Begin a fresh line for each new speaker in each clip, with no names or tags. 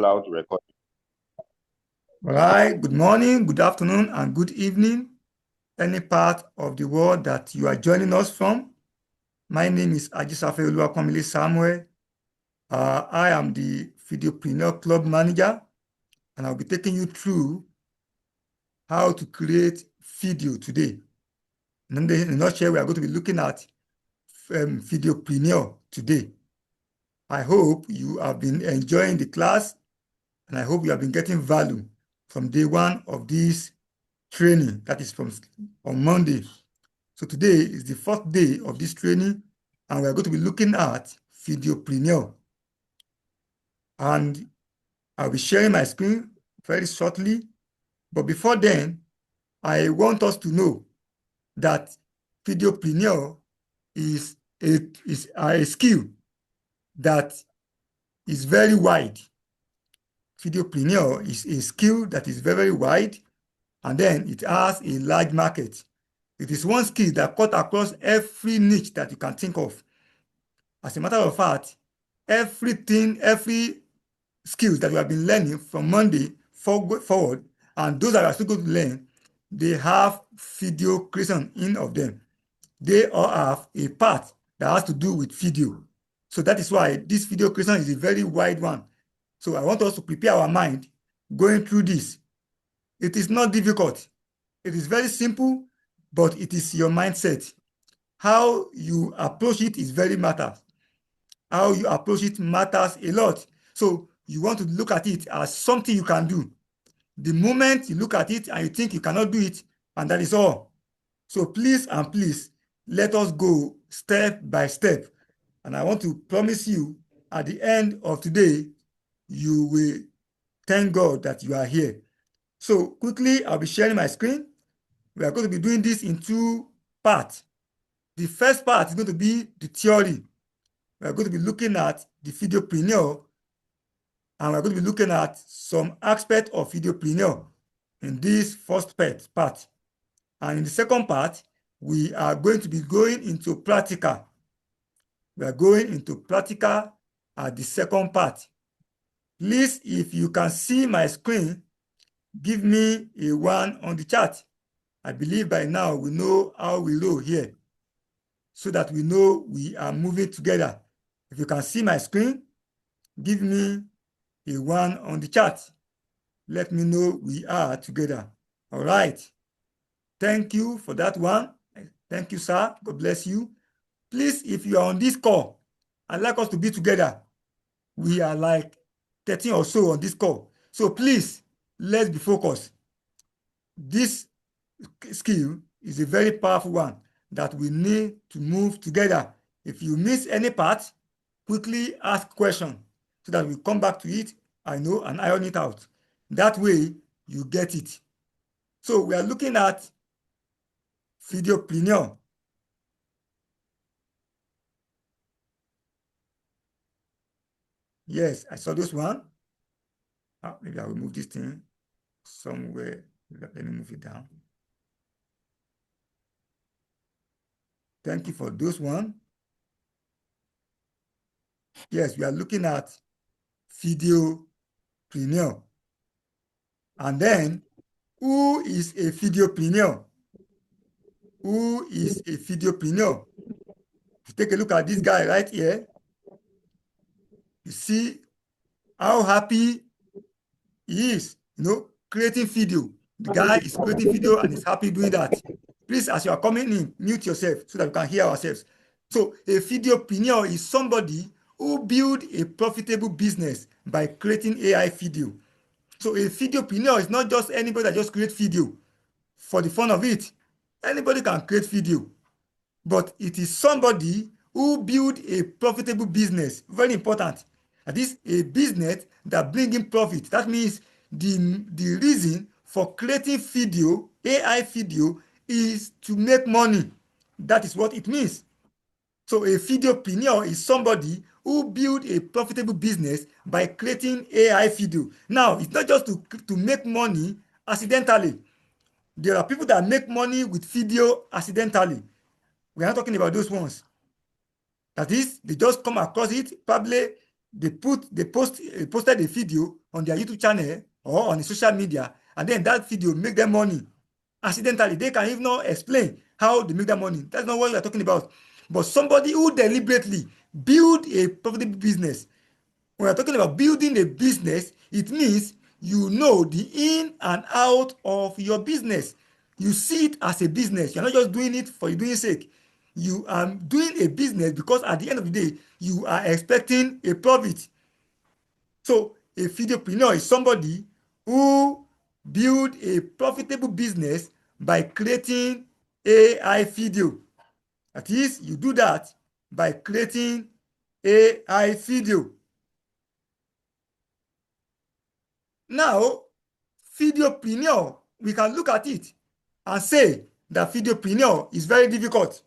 cloud recording.
All right, good morning, good afternoon, and good evening, any part of the world that you are joining us from. My name is Ajisafe Samuel. I am the Videopreneur Club Manager, and I'll be taking you through how to create video today. In a nutshell, we are going to be looking at Videopreneur today. I hope you have been enjoying the class, and I hope you have been getting value from day one of this training, that is from on Monday. So today is the fourth day of this training, and we are going to be looking at Videopreneur. And I'll be sharing my screen very shortly. But before then, I want us to know that Videopreneur is a skill that is very wide. Videopreneur is a skill that is very wide, and then it has a large market. It is one skill that cuts across every niche that you can think of. As a matter of fact, every skills that we have been learning from Monday forward, and those that are still going to learn, they have video creation in of them. They all have a part that has to do with video. So that is why this video creation is a very wide one. So I want us to prepare our mind going through this. It is not difficult. It is very simple, but it is your mindset. How you approach it is very matter. How you approach it matters a lot. So you want to look at it as something you can do. The moment you look at it and you think you cannot do it, and that is all. So please and please, let us go step by step. And I want to promise you, at the end of today, you will thank God that you are here. So quickly, I'll be sharing my screen. We are going to be doing this in two parts. The first part is going to be the theory. We are going to be looking at the Videopreneur, and we're going to be looking at some aspect of Videopreneur in this first part. And in the second part, we are going to be going into practical. We are going into practical at the second part. Please, if you can see my screen, give me a 1 on the chat. I believe by now we know how we roll here, so that we know we are moving together. If you can see my screen, give me a 1 on the chat. Let me know we are together. All right. Thank you for that one. Thank you, sir. God bless you. Please, if you are on this call, I'd like us to be together. We are like 13 or so on this call. So please, let's be focused. This skill is a very powerful one that we need to move together. If you miss any part, quickly ask question so that we come back to it, and iron it out. That way, you get it. So we are looking at Videopreneur. Yes, I saw this one. Maybe I will move this thing somewhere. Let me move it down. Thank you for those one. Yes, we are looking at Videopreneur. And then, who is a Videopreneur? Who is a Videopreneur? If you take a look at this guy right here, you see how happy he is, creating video. The guy is creating video and is happy doing that. Please, as you are coming in, mute yourself so that we can hear ourselves. So a videopreneur is somebody who build a profitable business by creating AI video. So a videopreneur is not just anybody that just creates video for the fun of it. Anybody can create video, but it is somebody who build a profitable business. Very important. That is a business that brings in profit. That means the reason for creating video, AI video, is to make money. That is what it means. So a videopreneur is somebody who build a profitable business by creating AI video. Now, it's not just to make money accidentally. There are people that make money with video accidentally. We are not talking about those ones. That is, they just come across it, probably posted a video on their YouTube channel or on the social media, and then that video make them money accidentally. They can even not explain how they make that money. That's not what we are talking about. But somebody who deliberately build a profitable business. When we're talking about building a business, it means you know the in and out of your business. You see it as a business. You're not just doing it for doing sake. You are doing a business because at the end of the day, you are expecting a profit. So a videopreneur is somebody who build a profitable business by creating AI video. That is, you do that by creating AI video. Now, videopreneur, we can look at it and say that videopreneur is very difficult.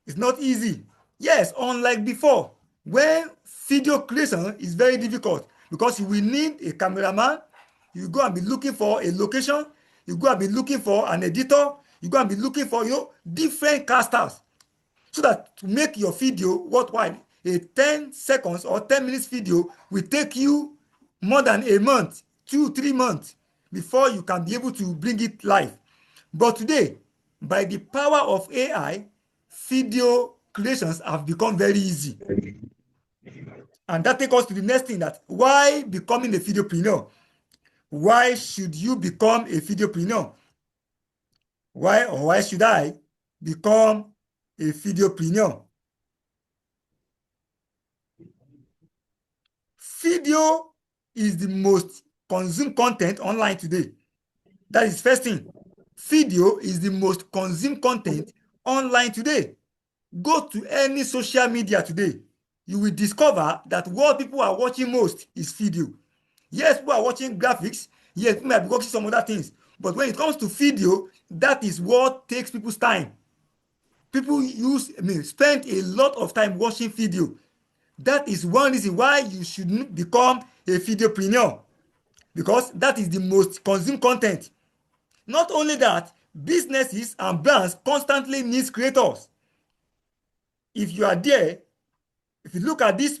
It's not easy. Yes, unlike before, when video creation is very difficult because you will need a cameraman, you go and be looking for a location, you go and be looking for an editor, you go and be looking for different casters so that to make your video worthwhile. A 10 seconds or 10 minutes video will take you more than a month, 2-3 months before you can be able to bring it live. But today, by the power of AI, video creations have become very easy. And that takes us to the next thing, that why becoming a videopreneur? Why should you become a videopreneur? Why should I become a videopreneur? Video is the most consumed content online today. That is first thing. Video is the most consumed content online today. Go to any social media today, you will discover that what people are watching most is video. Yes, people are watching graphics. Yes, people might be watching some other things. But when it comes to video, that is what takes people's time. People spend a lot of time watching video. That is one reason why you should become a videopreneur, because that is the most consumed content. Not only that, businesses and brands constantly need creators. If you are there, if you look at these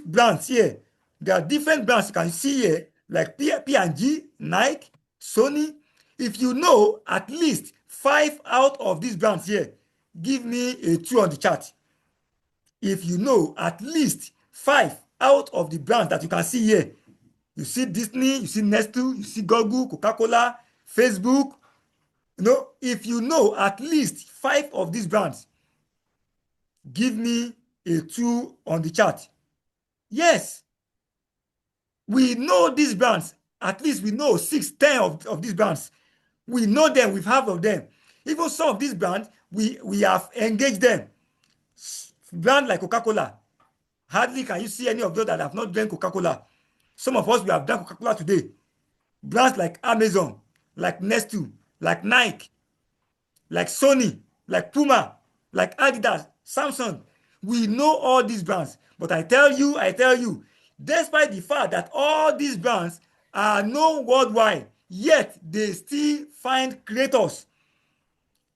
brands here, there are different brands you can see here, like P&G, Nike, Sony. If you know at least 5 out of these brands here, give me a 2 on the chart. If you know at least 5 out of the brands that you can see here, you see Disney, you see Nestle, you see Google, Coca-Cola, Facebook. If you know at least 5 of these brands, give me a 2 on the chart. Yes, we know these brands. At least we know 6, 10 of these brands. We know them, we've heard of them. Even some of these brands, we have engaged them. Brand like Coca-Cola, hardly can you see any of those that have not drank Coca-Cola. Some of us, we have drank Coca-Cola today. Brands like Amazon, like Nestle, like Nike, like Sony, like Puma, like Adidas, Samsung. We know all these brands. But I tell you, despite the fact that all these brands are known worldwide, yet they still find creators.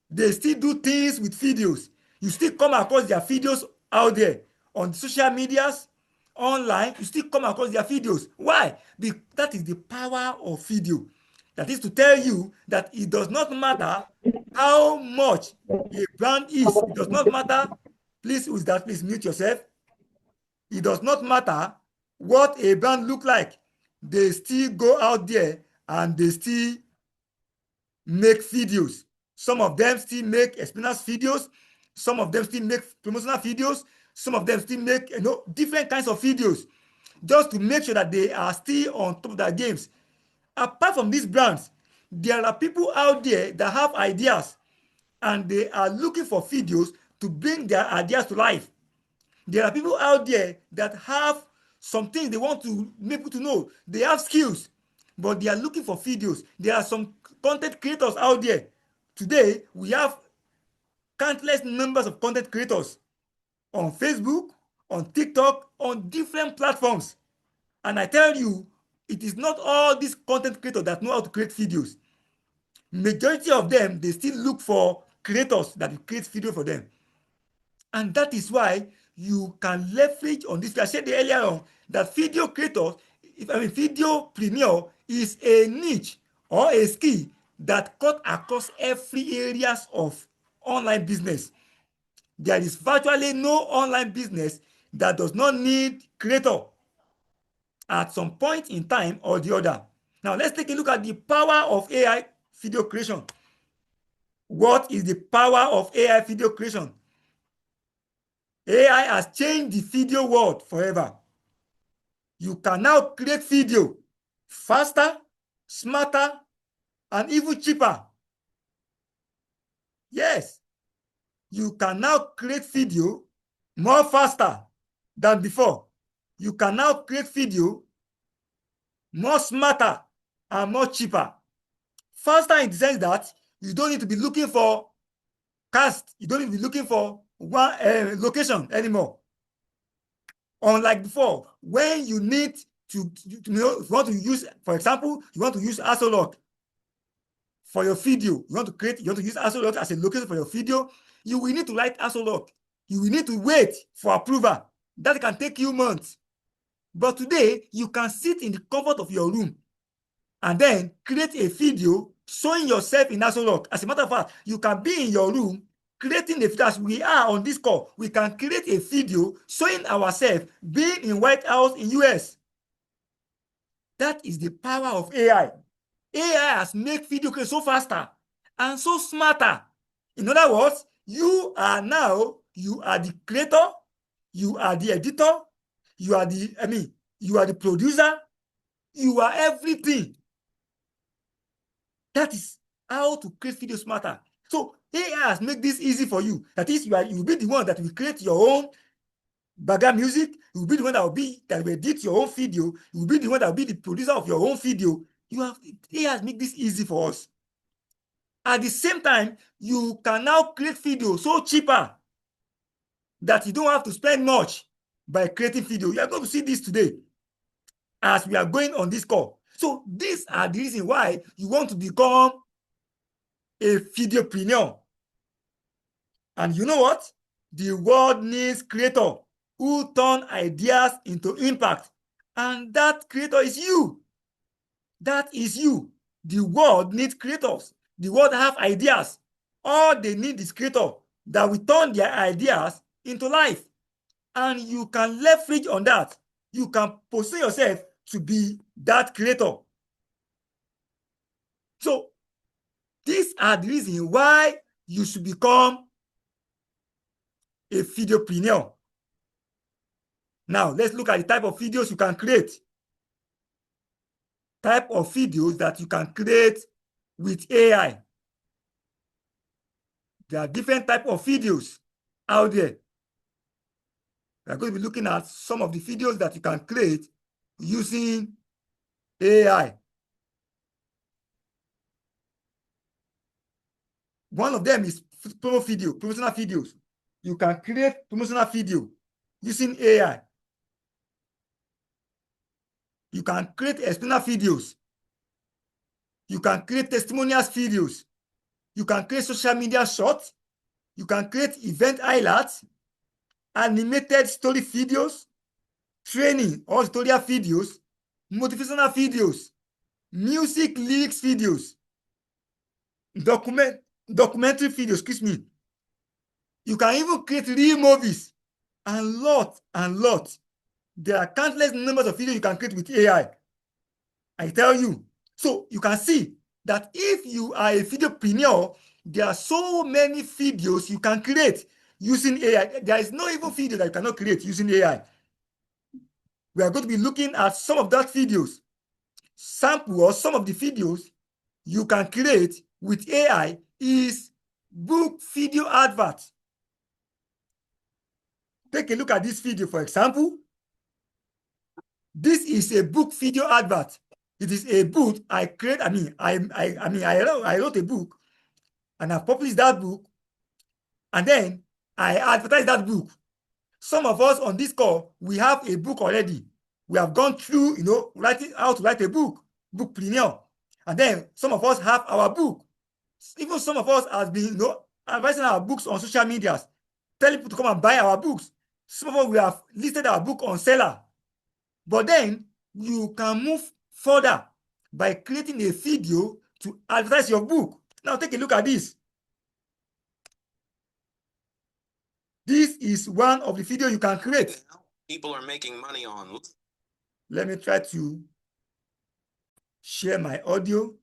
They still do things with videos. You still come across their videos out there on social medias, online. You still come across their videos. Why? That is the power of video. That is to tell you that it does not matter how much a brand is. It does not matter. Please, who is that? Please mute yourself. It does not matter what a brand look like. They still go out there and they still make videos. Some of them still make experience videos. Some of them still make promotional videos. Some of them still make different kinds of videos just to make sure that they are still on top of their games. Apart from these brands, there are people out there that have ideas and they are looking for videos to bring their ideas to life. There are people out there that have some things they want to make people to know. They have skills, but they are looking for videos. There are some content creators out there. Today, we have countless numbers of content creators on Facebook, on TikTok, on different platforms. And I tell you, it is not all these content creators that know how to create videos. Majority of them, they still look for creators that will create video for them. And that is why you can leverage on this. I said earlier on that video creators, videopreneur is a niche or a skill that cut across every areas of online business. There is virtually no online business that does not need creator at some point in time or the other. Now, let's take a look at the power of AI video creation. What is the power of AI video creation? AI has changed the video world forever. You can now create video faster, smarter, and even cheaper. Yes, you can now create video more faster than before. You can now create video more smarter and more cheaper. Faster in the sense that you don't need to be looking for cast. You don't need to be looking for one location anymore. Unlike before, when you need to if you want to use, for example, you want to use Asolog for your video, you want to use Asolog as a location for your video, you will need to write Asolog. You will need to wait for approval. That can take you months. But today, you can sit in the comfort of your room and then create a video showing yourself in Asolog. As a matter of fact, you can be in your room creating a video. As we are on this call, we can create a video showing ourselves being in White House in US. That is the power of AI. AI has made video creation so faster and so smarter. In other words, you are the creator, you are the editor, you are the producer, you are everything. That is how to create video smarter. So AI has made this easy for you. That is, you'll be the one that will create your own background music. You'll be the one that will edit your own video. You'll be the one that will be the producer of your own video. AI has made this easy for us. At the same time, you can now create video so cheaper that you don't have to spend much by creating video. You are going to see this today as we are going on this call. So these are the reasons why you want to become a videopreneur. And you know what? The world needs creator who turn ideas into impact. And that creator is you. That is you. The world needs creators. The world have ideas. All they need is creator that will turn their ideas into life. And you can leverage on that. You can position yourself to be that creator. So these are the reasons why you should become a videopreneur. Now, let's look at the type of videos you can create. Type of videos that you can create with AI. There are different types of videos out there. We are going to be looking at some of the videos that you can create using AI. One of them is promotional videos. You can create promotional video using AI. You can create explainer videos. You can create testimonials videos. You can create social media shorts. You can create event highlights, animated story videos, training or tutorial videos, motivational videos, music lyrics videos, documentary videos, excuse me. You can even create real movies and lot. There are countless numbers of videos you can create with AI. I tell you. So you can see that if you are a videopreneur, there are so many videos you can create using AI. There is no even video that you cannot create using AI. We are going to be looking at some of that videos. Sample or some of the videos you can create with AI is book video adverts. Take a look at this video, for example. This is a book video advert. It is a book I create. I wrote a book and I published that book, and then I advertised that book. Some of us on this call, we have a book already. We have gone through, writing how to write a book, bookpreneur. And then some of us have our book. Even some of us have been, advising our books on social medias, telling people to come and buy our books. Some of us, we have listed our book on seller, but then you can move further by creating a video to advertise your book. Now take a look at this. This is one of the videos you can create.
People are making money on.
Let me try to share my audio.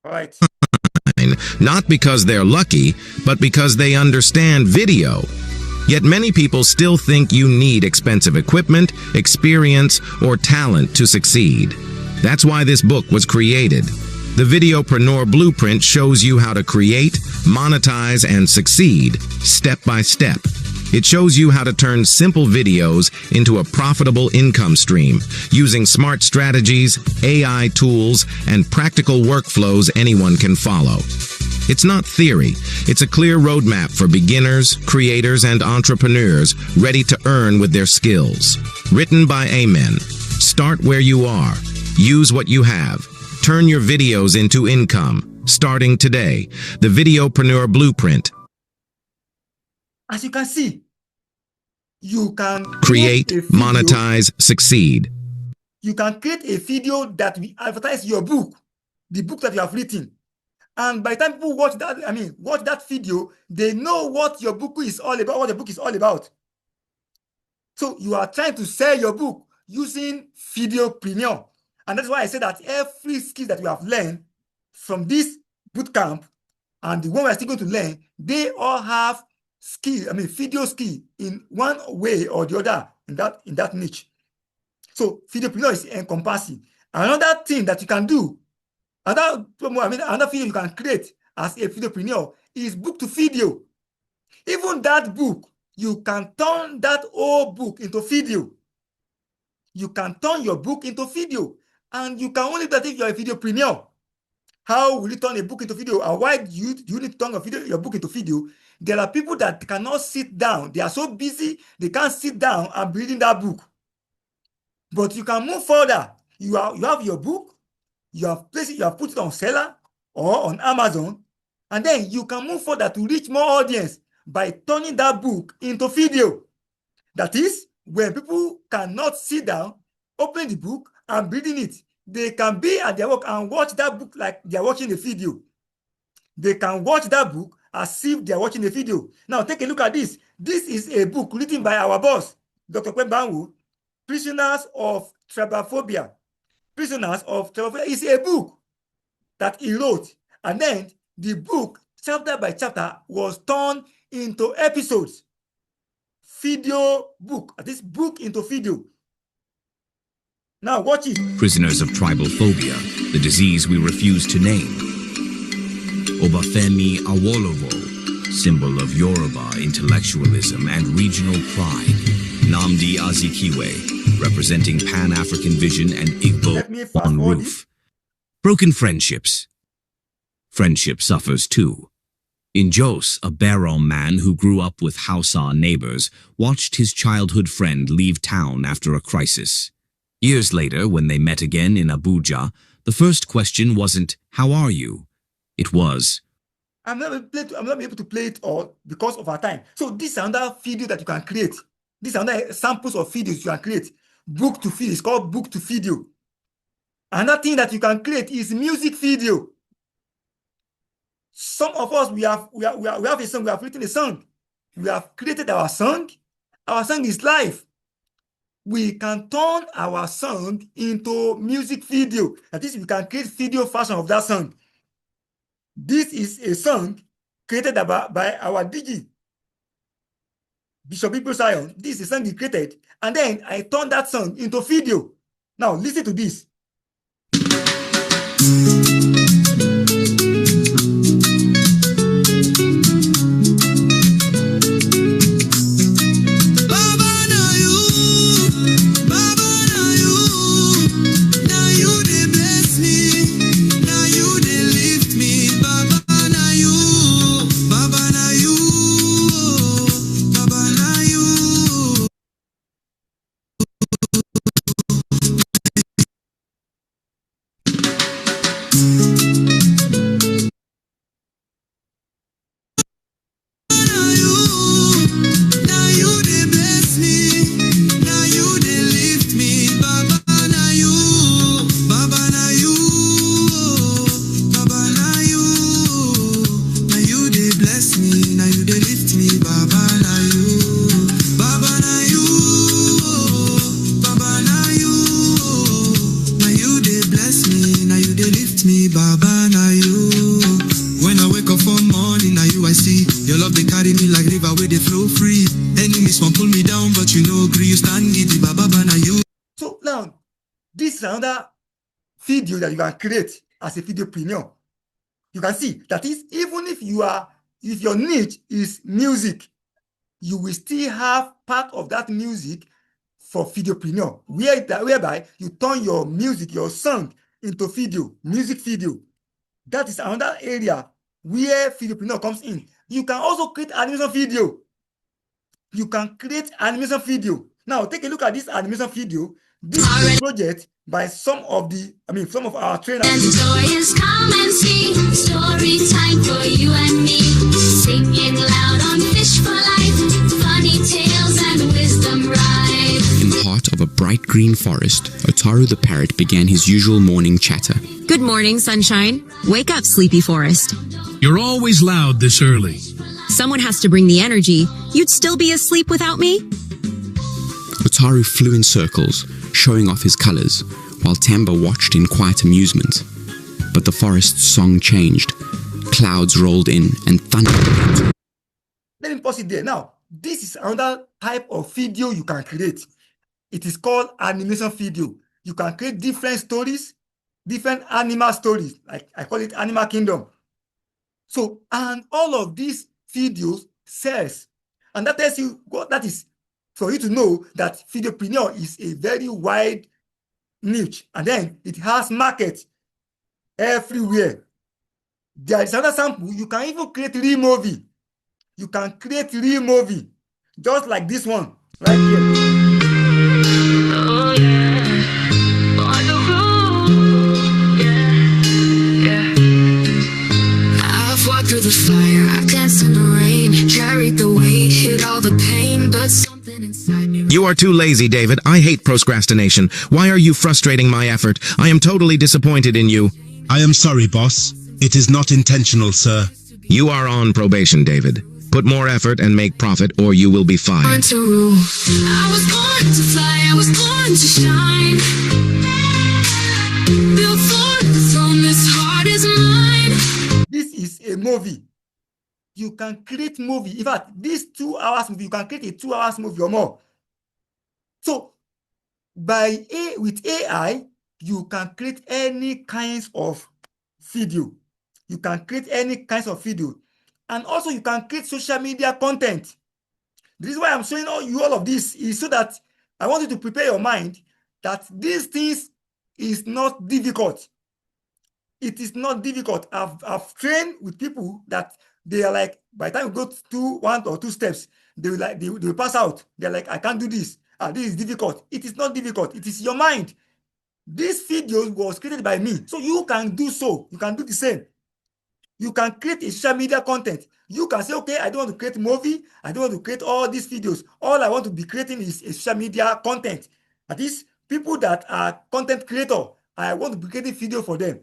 All right.
Not because they're lucky, but because they understand video. Yet many people still think you need expensive equipment, experience, or talent to succeed. That's why this book was created. The Videopreneur Blueprint shows you how to create, monetize, and succeed, step by step. It shows you how to turn simple videos into a profitable income stream, using smart strategies, AI tools, and practical workflows anyone can follow. It's not theory. It's a clear roadmap for beginners, creators, and entrepreneurs ready to earn with their skills. Written by Amen. Start where you are. Use what you have. Turn your videos into income. Starting today. The Videopreneur Blueprint.
As you can see, you can
Create, monetize, succeed.
You can create a video that will advertise your book, the book that you have written. And by the time people watch that video, they know what your book is all about, what the book is all about. So you are trying to sell your book using Videopreneur. And that's why I say that every skill that you have learned from this bootcamp and the one we're still going to learn, they all have skill, video skill in one way or the other in that niche. So Videopreneur is encompassing. Another thing that you can do, another video you can create as a Videopreneur is book to video. Even that book, you can turn that whole book into video. You can turn your book into video, and you can only do that if you're a Videopreneur. How will you turn a book into video, and why do you need to turn your book into video? There are people that cannot sit down. They are so busy, they can't sit down and be reading that book. But you can move further. You have your book, you have put it on seller or on Amazon, and then you can move further to reach more audience by turning that book into video. That is, when people cannot sit down, open the book and reading it, they can be at their work and watch that book like they are watching a video. They can watch that book as if they are watching a video. Now take a look at this. This is a book written by our boss, Dr. Kwebanwu, Prisoners of Trypophobia. Prisoners of Trypophobia is a book that he wrote. And then the book, chapter by chapter, was turned into episodes. Video book. This book into video. Now watch it.
Prisoners of Trypophobia, the disease we refuse to name. Obafemi Awolowo, symbol of Yoruba intellectualism and regional pride. Nnamdi Azikiwe, representing Pan-African vision and Igbo on roof. Broken friendships. Friendship suffers too. In Jos, a Bero man who grew up with Hausa neighbors watched his childhood friend leave town after a crisis. Years later, when they met again in Abuja, the first question wasn't, "How are you?" It was,
I'm not able to play it all because of our time. So this is another video that you can create. These are another samples of videos you can create. Book to video. It's called book to video. Another thing that you can create is music video. Some of us, we have a song. We have written a song. We have created our song. Our song is live. We can turn our song into music video. At least we can create video version of that song. This is a song created by our DG, Bishop Ibu Zion. This is a song he created. And then I turned that song into video. Now listen to this.
flow free. Enemies won't pull me down, but you know, agree, you stand it, baba bana you.
So now, this is another video that you can create as a videopreneur. You can see that is, even if your niche is music, you will still have part of that music for videopreneur, whereby you turn your music, your song into video, music video. That is another area where videopreneur comes in. You can also create animation video. You can create animation video. Now, take a look at this animation video. This is a project by some of our trainers.
And stories come and see. Story time for you and me. Singing loud on Fish for Life. Funny tales and wisdom ride.
In the heart of a bright green forest, Otaru the parrot began his usual morning chatter.
Good morning, sunshine. Wake up, sleepy forest.
You're always loud this early.
Someone has to bring the energy. You'd still be asleep without me?
Otaru flew in circles, showing off his colors, while Tamba watched in quiet amusement. But the forest's song changed. Clouds rolled in and thunder began.
Let me pause it there. Now, this is another type of video you can create. It is called animation video. You can create different stories, different animal stories, like I call it Animal Kingdom. So, and all of these videos sells. And that tells you what that is, for you to know that videopreneur is a very wide niche. And then it has market everywhere. There is another sample. You can even create real movie. You can create real movie, just like this one right here.
Oh yeah, on the road, yeah. I've walked through the fire, I've danced in the rain, carried the weight, hid all the pain, but something inside me.
You are too lazy, David. I hate procrastination. Why are you frustrating my effort? I am totally disappointed in you.
I am sorry, boss. It is not intentional, sir.
You are on probation, David. Put more effort and make profit, or you will be fired.
Born to rule. I was born to fly, I was born to shine. Built for the throne, this heart is mine.
This is a movie. You can create movie. In fact, this 2 hours movie, you can create a 2 hours movie or more. So, with AI, you can create any kinds of video. You can create any kinds of video. And also you can create social media content. The reason why I'm showing you all of this is so that I want you to prepare your mind that these things is not difficult. It is not difficult. I've trained with people that they are like, by the time you go to 1 or 2 steps, they will pass out. They're like, I can't do this. This is difficult. It is not difficult. It is your mind. This video was created by me. So you can do so. You can do the same. You can create a social media content. You can say, okay, I don't want to create a movie. I don't want to create all these videos. All I want to be creating is a social media content. That is, people that are content creator, I want to be creating video for them.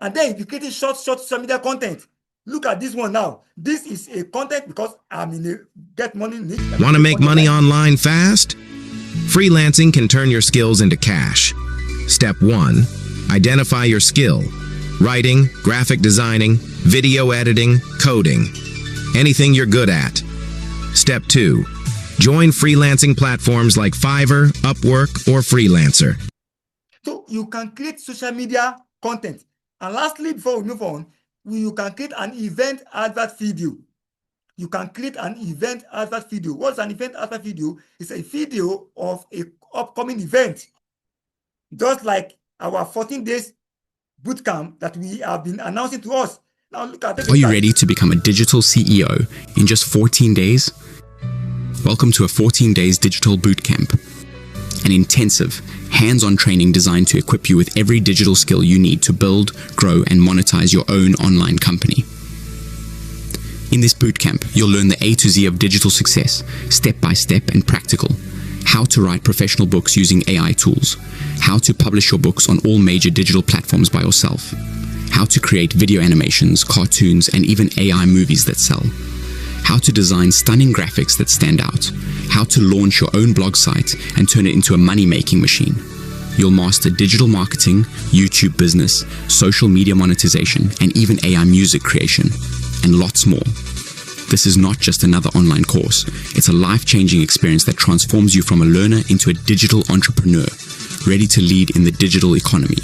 And then if you create short social media content, look at this one now. This is a content because I'm in a get money niche.
Want to make money online fast? Freelancing can turn your skills into cash. Step 1. Identify your skill. Writing, graphic designing, video editing, coding. Anything you're good at. Step 2. Join freelancing platforms like Fiverr, Upwork, or Freelancer.
So you can create social media content. And lastly, before we move on, you can create an event advert video. You can create an event advert video. What's an event advert video? It's a video of an upcoming event. Just like our 14 days bootcamp that we have been announcing to us. Now look at this.
Are you ready to become a digital CEO in just 14 days? Welcome to a 14 days digital bootcamp. An intensive, hands-on training designed to equip you with every digital skill you need to build, grow, and monetize your own online company. In this bootcamp, you'll learn the A to Z of digital success, step by step and practical. How to write professional books using AI tools. How to publish your books on all major digital platforms by yourself. How to create video animations, cartoons, and even AI movies that sell. How to design stunning graphics that stand out. How to launch your own blog site and turn it into a money-making machine. You'll master digital marketing, YouTube business, social media monetization, and even AI music creation, and lots more. This is not just another online course. It's a life-changing experience that transforms you from a learner into a digital entrepreneur, ready to lead in the digital economy.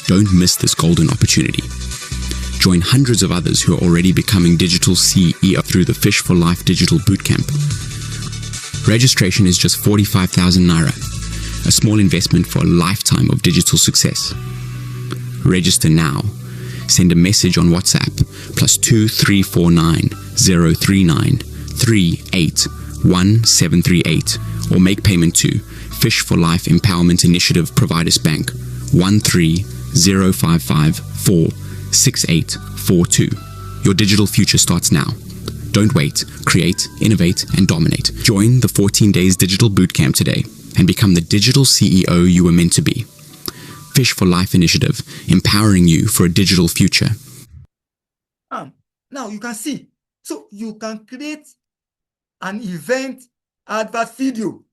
Don't miss this golden opportunity. Join hundreds of others who are already becoming digital CEO through the Fish for Life Digital Bootcamp. Registration is just 45,000 Naira, a small investment for a lifetime of digital success. Register now. Send a message on WhatsApp +2349 039 381738 or make payment to Fish for Life Empowerment Initiative Providers Bank 13055446842. Your digital future starts now. Don't wait. Create, innovate, and dominate. Join the 14 Days Digital Bootcamp today and become the digital CEO you were meant to be. Fish for Life Initiative, empowering you for a digital future.
Now you can see. So you can create an event advert video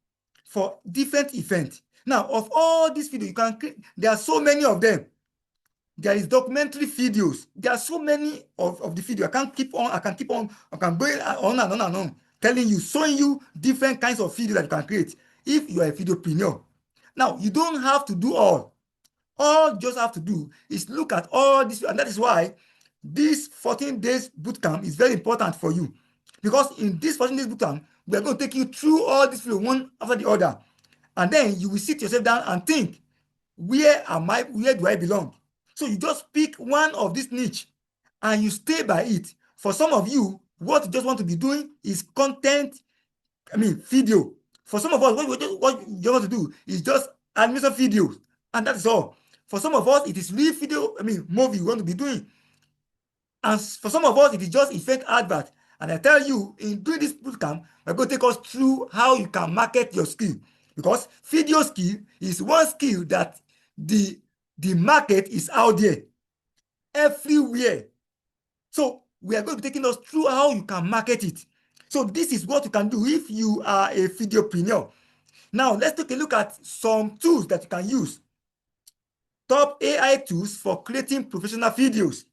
for different events. Now, of all these videos, you can create, there are so many of them. There is documentary videos. There are so many of the video. I can go on and on, telling you, showing you different kinds of video that you can create if you are a videopreneur. Now, you don't have to do all. All you just have to do is look at all this, and that is why this 14 days bootcamp is very important for you. Because in this 14 days bootcamp, we are going to take you through all these videos one after the other. And then you will sit yourself down and think, where am I? Where do I belong? So you just pick one of this niche and you stay by it. For some of you, what you just want to be doing is video. For some of us, what you want to do is just animation videos, and that's all. For some of us, it is real video, movie you want to be doing. And for some of us, it is just event advert. And I tell you, in doing this bootcamp, we're going to take us through how you can market your skill. Because video skill is one skill that the market is out there, everywhere. So we are going to be taking us through how you can market it. So this is what you can do if you are a videopreneur. Now, let's take a look at some tools that you can use. Top AI tools for creating professional videos.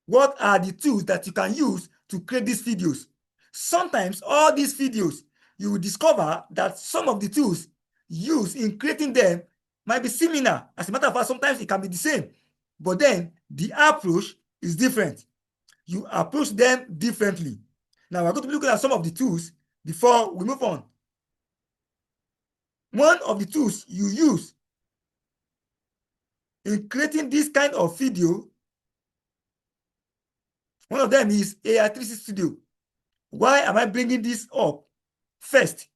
What are the tools that you can use to create these videos? Sometimes all these videos, you will discover that some of the tools used in creating them might be similar. As a matter of fact, sometimes it can be the same, but then the approach is different. You approach them differently. Now we're going to be looking at some of the tools before we move on. One of the tools you use in creating this kind of video, one of them is AI360 Studio. Why am I bringing this up first?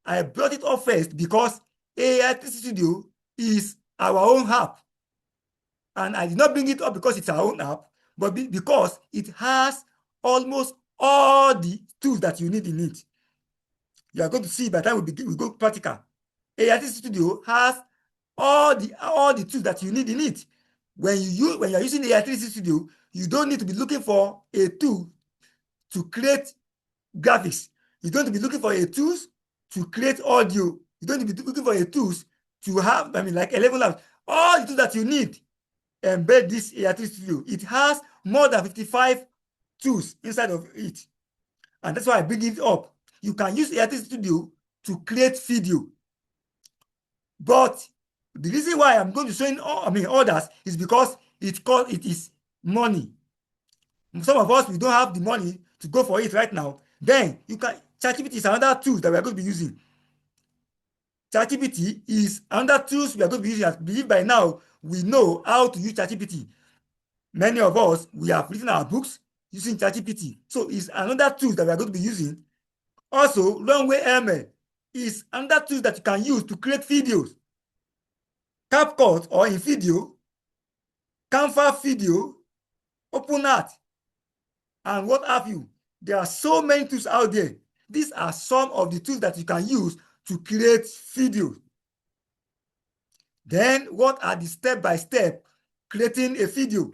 I brought it up first because AI360 Studio is our own app. And I did not bring it up because it's our own app, but because it has almost all the tools that you need in it. You are going to see by the time we go practical. AI360 Studio has all the tools that you need in it. When you are using AI360 Studio, you don't need to be looking for a tool to create graphics. You don't need to be looking for a tools to create audio. You don't need to be looking for a tools to have, like 11 labs. All the tools that you need, embed this AI360 Studio. It has more than 55 tools inside of it. And that's why I bring it up. You can use AI360 Studio to create video. But the reason why I'm going to show in others is because it is money. Some of us, we don't have the money to go for it right now. Then you can, ChatGPT is another tool that we are going to be using. ChatGPT is another tool we are going to be using. I believe by now we know how to use ChatGPT. Many of us, we have written our books using ChatGPT. So it's another tool that we are going to be using. Also, Runway ML is another tool that you can use to create videos. CapCut or in video, Canva video, OpenArt, and what have you. There are so many tools out there. These are some of the tools that you can use to create videos. Then, what are the step-by-step creating a video?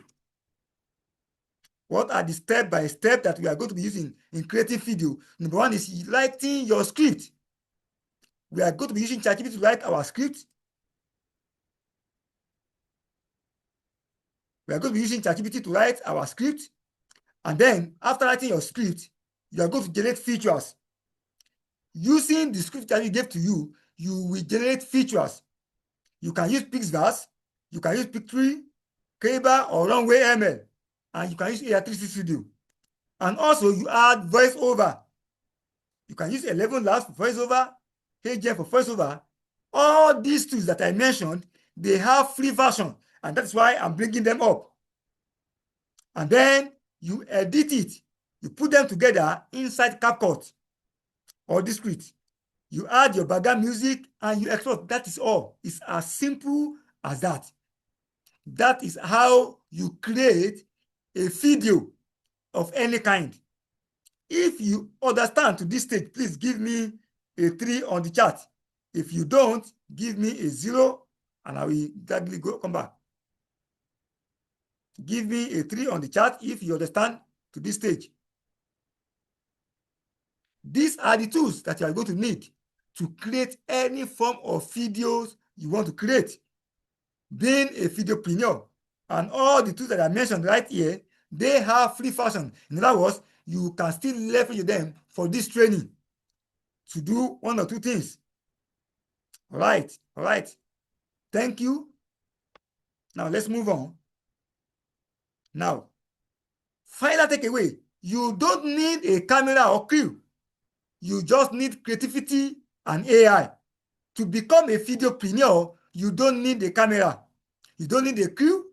What are the step-by-step that we are going to be using in creating video? Number one is writing your script. We are going to be using ChatGPT to write our script. We are going to be using ChatGPT to write our script. And then, after writing your script, you are going to generate features. Using the script that we gave to you, you will generate features. You can use Pixvars, you can use Pic3, Kaba, or Runway ML, and you can use AI360 Studio. And also, you add voiceover. You can use 11 Labs for voiceover, HeyGen for voiceover. All these tools that I mentioned, they have free version, and that's why I'm bringing them up. And then you edit it. You put them together inside CapCut or Discrete. You add your background music and you export. That is all. It's as simple as that. That is how you create a video of any kind. If you understand to this stage, please give me a 3 on the chat. If you don't, give me a 0 and I will gladly come back. Give me a 3 on the chat if you understand to this stage. These are the tools that you are going to need to create any form of videos you want to create. Being a videopreneur, and all the tools that I mentioned right here, they have free version. In other words, you can still leverage them for this training to do 1 or 2 things. All right. Thank you. Now let's move on. Now, final takeaway. You don't need a camera or crew. You just need creativity and AI. To become a videopreneur, you don't need a camera. You don't need a crew.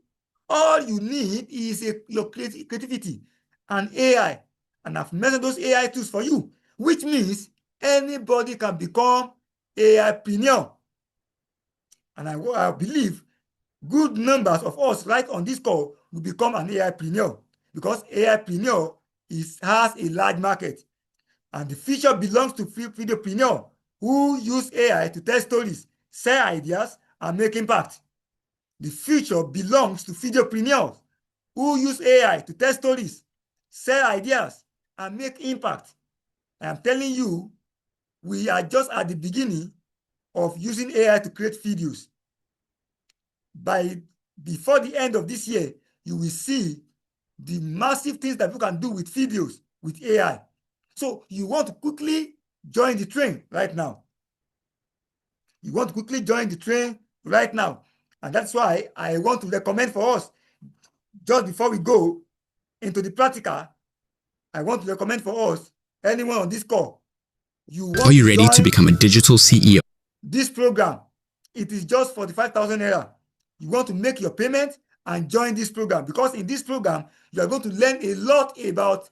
All you need is your creativity and AI. And I've mentioned those AI tools for you, which means anybody can become AIpreneur. And I believe good numbers of us right on this call will become an AIpreneur, because AIpreneur has a large market. And the future belongs to videopreneur who use AI to tell stories, share ideas, and make impact. The future belongs to videopreneurs who use AI to tell stories, share ideas, and make impact. I am telling you, we are just at the beginning of using AI to create videos. Before the end of this year, you will see the massive things that you can do with videos with AI. So you want to quickly join the train right now. And that's why I want to recommend for us, just before we go into the practical, I want to recommend for us, anyone on this call,
Are you ready to become a digital CEO?
This program, it is just 45,000 naira. You want to make your payment and join this program, because in this program, you are going to learn a lot about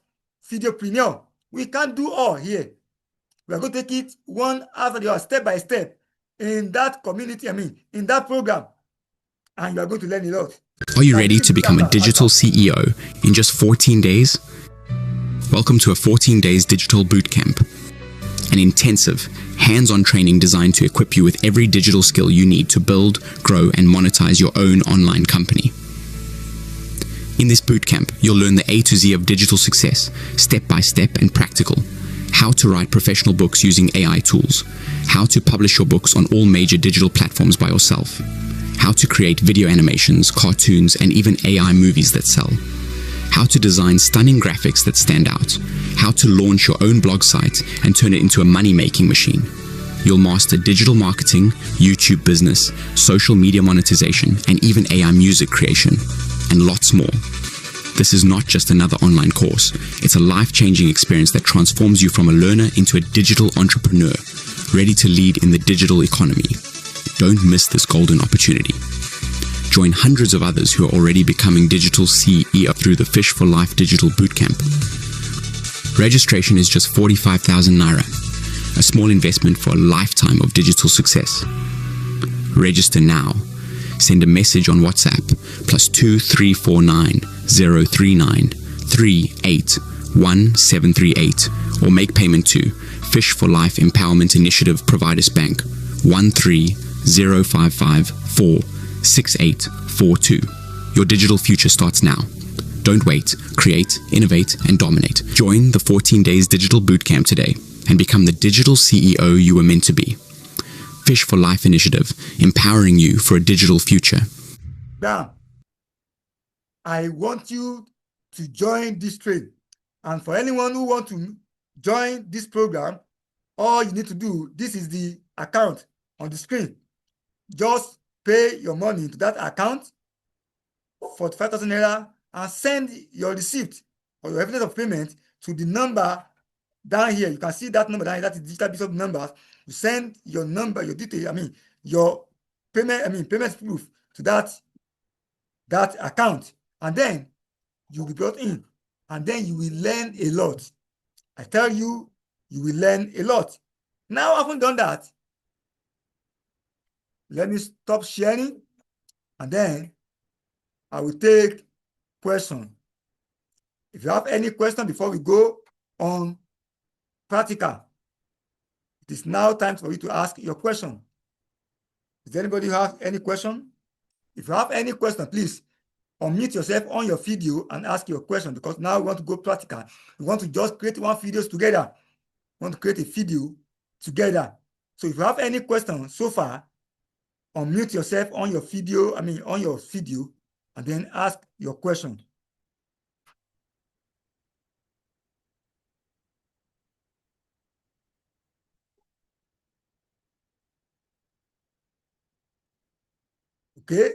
videopreneur. We can't do all here. We are going to take it one after the other, step by step, in that community, in that program. And you are going to learn a lot.
Are you ready to become a digital CEO in just 14 days? Welcome to a 14 days digital bootcamp, an intensive, hands-on training designed to equip you with every digital skill you need to build, grow, and monetize your own online company. In this bootcamp, you'll learn the A to Z of digital success, step by step and practical. How to write professional books using AI tools. How to publish your books on all major digital platforms by yourself. How to create video animations, cartoons, and even AI movies that sell. How to design stunning graphics that stand out. How to launch your own blog site and turn it into a money-making machine. You'll master digital marketing, YouTube business, social media monetization, and even AI music creation, and lots more. This is not just another online course. It's a life-changing experience that transforms you from a learner into a digital entrepreneur, ready to lead in the digital economy. Don't miss this golden opportunity. Join hundreds of others who are already becoming digital CEO through the Fish for Life Digital Bootcamp. Registration is just 45,000 naira, a small investment for a lifetime of digital success. Register now. Send a message on WhatsApp +2 349 039 38 1738, or make payment to Fish for Life Empowerment Initiative Providers Bank 13055 6842. Your digital future starts now. Don't wait. Create, innovate, and dominate. Join the 14 days digital bootcamp today and become the digital CEO you were meant to be. Fish for Life Initiative, empowering you for a digital future.
Now, I want you to join this train. And for anyone who wants to join this program, all you need to do, this is the account on the screen. Just pay your money to that account, 45,000 naira, and send your receipt or your evidence of payment to the number down here. You can see that number down here, that is digital bishop numbers. You send your number, your detail, your payment, payment proof to that account, and then you'll be brought in, and then you will learn a lot. I tell you, you will learn a lot. Now, having done that, let me stop sharing, and then I will take questions. If you have any question before we go on practical, it is now time for you to ask your question. Does anybody have any question? If you have any question, please unmute yourself on your video and ask your question, because now we want to go practical. We want to just create one video together. We want to create a video together. So if you have any questions so far, unmute yourself on your video, and then ask your question. Okay?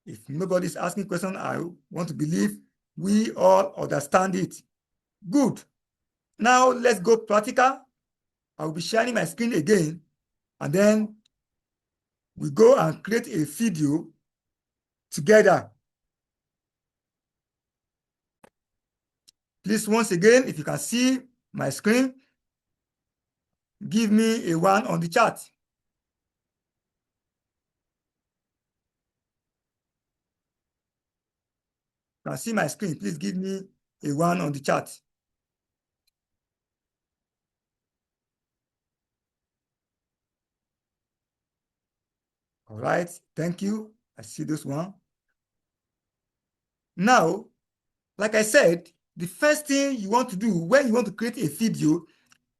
If nobody's asking questions, I want to believe we all understand it. Good. Now let's go practical. I will be sharing my screen again, and then we go and create a video together. Please, once again, if you can see my screen, give me a 1 on the chat. You can see my screen, please give me a 1 on the chat. All right, thank you. I see this one. Now, like I said, the first thing you want to do when you want to create a video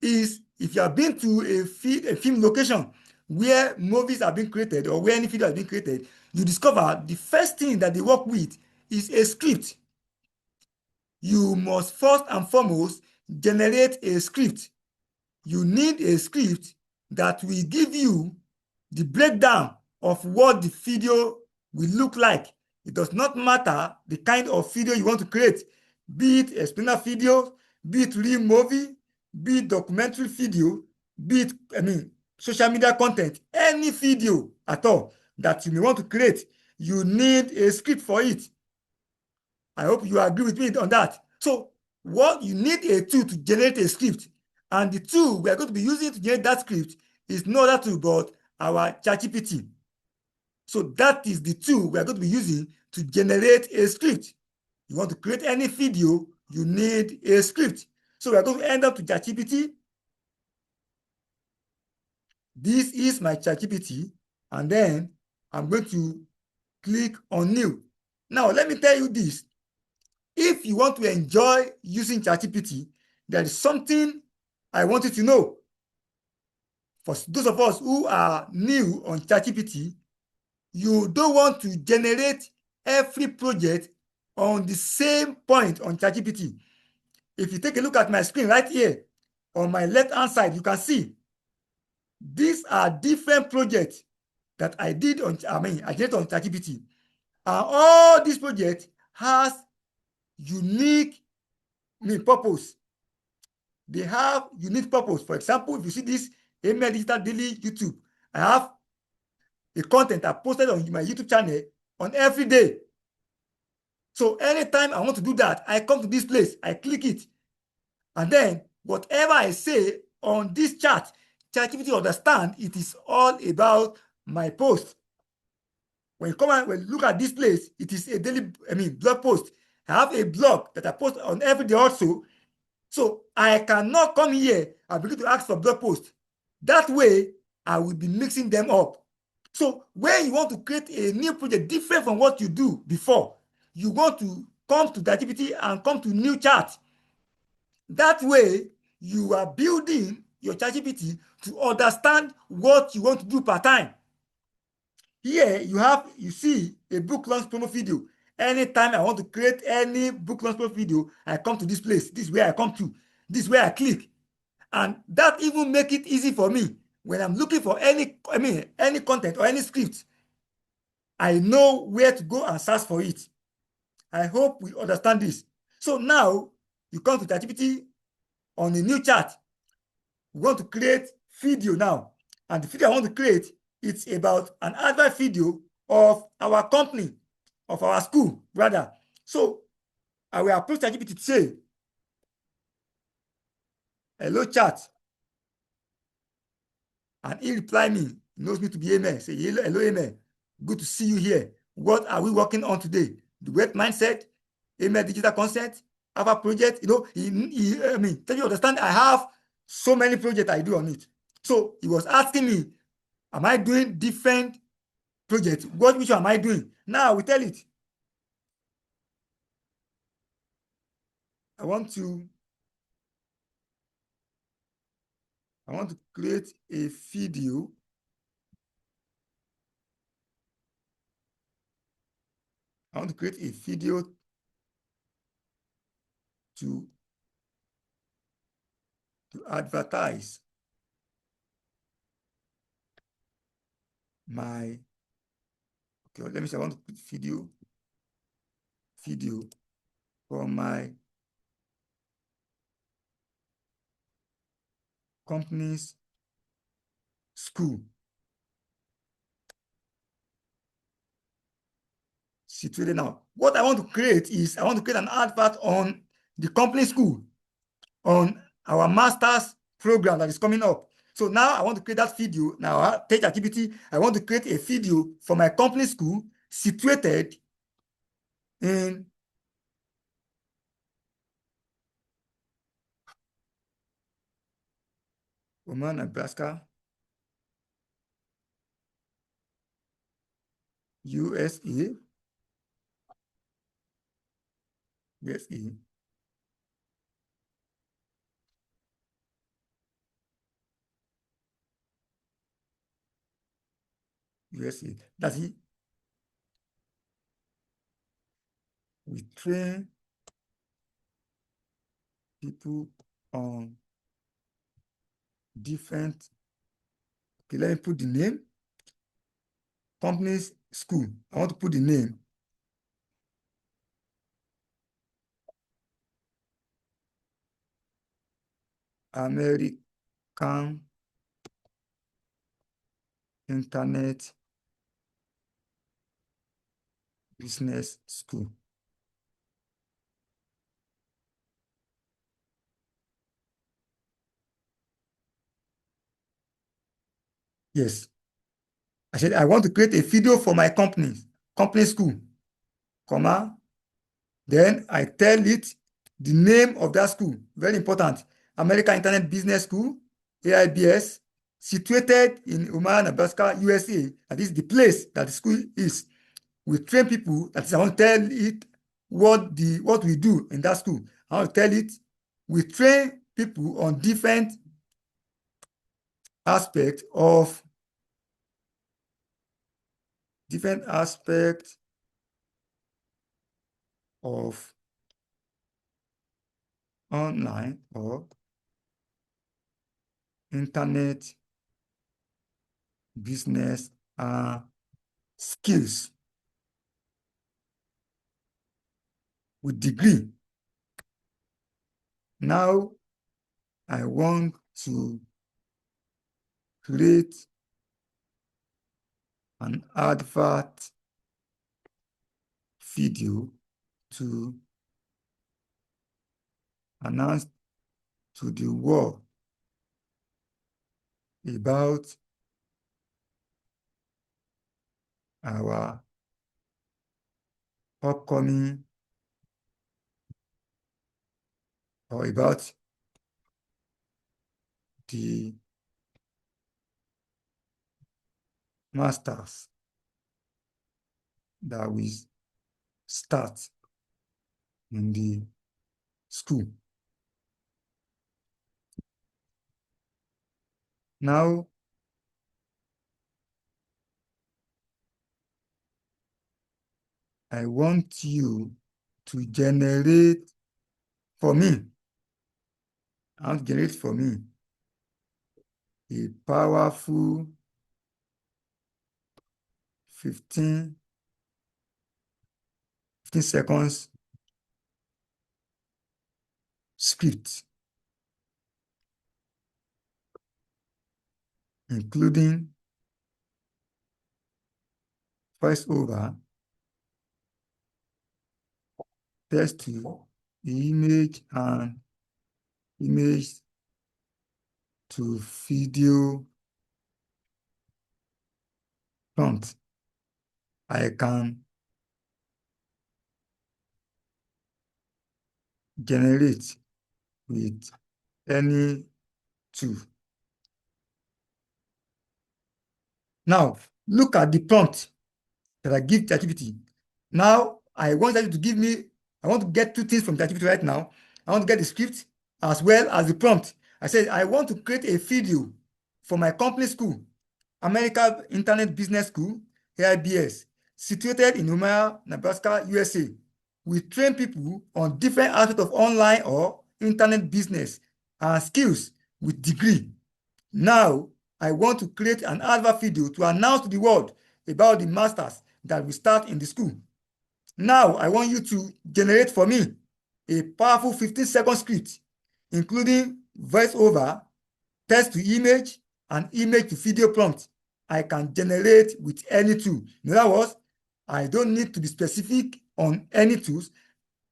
is, if you have been to a film location where movies are being created or where any video has been created, you discover the first thing that they work with is a script. You must first and foremost generate a script. You need a script that will give you the breakdown of what the video will look like. It does not matter the kind of video you want to create, be it explainer video, be it real movie, be it documentary video, be it social media content, any video at all that you may want to create, you need a script for it. I hope you agree with me on that. So what you need a tool to generate a script, and the tool we are going to be using to generate that script is no other tool but our ChatGPT. So that is the tool we are going to be using to generate a script. You want to create any video, you need a script. So we are going to end up to ChatGPT. This is my ChatGPT, and then I'm going to click on new. Now, let me tell you this. If you want to enjoy using ChatGPT, there is something I want you to know. For those of us who are new on ChatGPT, you don't want to generate every project on the same point on ChatGPT. If you take a look at my screen right here, on my left-hand side, you can see these are different projects that I did on, I did on ChatGPT. And all these projects has unique purpose. They have unique purpose. For example, if you see this Email Digital Daily YouTube, I have a content I posted on my YouTube channel on every day. So anytime I want to do that, I come to this place, I click it, and then whatever I say on this chat, ChatGPT understand it is all about my post. When you come and look at this place, it is a daily, blog post. I have a blog that I post on every day also. So I cannot come here and begin to ask for blog post. That way, I will be mixing them up. So when you want to create a new project different from what you do before, you want to come to ChatGPT and come to new chat. That way, you are building your ChatGPT to understand what you want to do per time. Here you see a book launch promo video. Anytime I want to create any book launch promo video, I come to this place. This is where I come to. This is where I click. And that even make it easy for me when I'm looking for any content or any script. I know where to go and search for it. I hope we understand this. So now you come to ChatGPT on a new chat. We want to create video now. And the video I want to create, it's about an advert video of our company, of our school, rather. So I will approach ChatGPT to say, hello, chat. And he reply me, he knows me to be Amen. Say, hello, Amen. Good to see you here. What are we working on today? The web mindset, Amen, digital content, Alpha project. You know, tell you understand, I have so many projects I do on it. So he was asking me, am I doing different projects? Which one am I doing? Now we tell it. I want to create a video. I want to create a video to advertise my, okay, let me say I want to put video for my company's school situated now. What I want to create is I want to create an advert on the company school, on our master's program that is coming up. So now I want to create that video. Now I take activity. I want to create a video for my company school situated in Omaha, Nebraska, USA. USA. USA. That's it. We train people on different. Okay, let me put the name. Company's school. I want to put the name. American Internet Business School. Yes. I said I want to create a video for my company school, comma. Then I tell it the name of that school. Very important. American Internet Business School, AIBS, situated in Omaha, Nebraska, USA. That is the place that the school is. We train people. That is, I want to tell it what we do in that school. I want to tell it we train people on different aspects of online or internet business skills with degree. Now I want to create an advert video to announce to the world about our upcoming or about the masters that we start in the school. Now I want you to generate for me and generate for me a powerful 15 seconds script, including voiceover, text to image, and image to video prompt. I can generate with any tool. Now, look at the prompt that I give ChatGPT. Now, I want you to give me, I want to get two things from ChatGPT right now. I want to get the script as well as the prompt. I said, I want to create a video for my company school, American Internet Business School, AIBS, situated in Omaha, Nebraska, USA. We train people on different aspects of online or internet business and skills with degree. Now, I want to create an advert video to announce to the world about the masters that we start in the school. Now, I want you to generate for me a powerful 15-second script, including voiceover, text to image, and image to video prompt. I can generate with any tool. In other words, I don't need to be specific on any tools.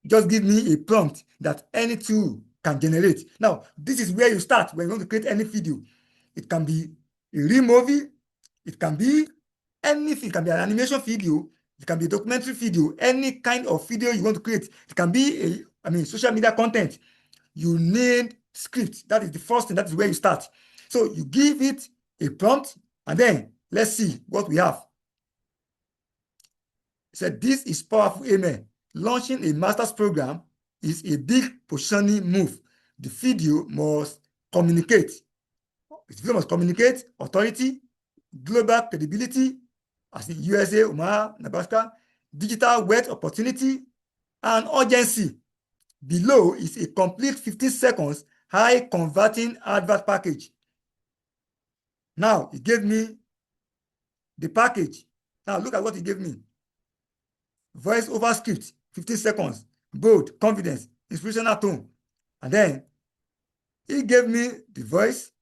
Just give me a prompt that any tool can generate. Now, this is where you start when you want to create any video. It can be a real movie. It can be anything. It can be an animation video. It can be a documentary video. Any kind of video you want to create. It can be social media content. You need script. That is the first thing. That is where you start. So you give it a prompt, and then let's see what we have. It said, this is powerful, amen. Launching a master's program is a big positioning move. The video must communicate. The video must communicate authority, global credibility, as in USA, Omaha, Nebraska, digital wealth opportunity, and urgency. Below is a complete 15 seconds high converting advert package. Now, it gave me the package. Now, look at what it gave me. Voice over script, 15 seconds, bold, confidence, inspirational tone. And then he gave me the voice.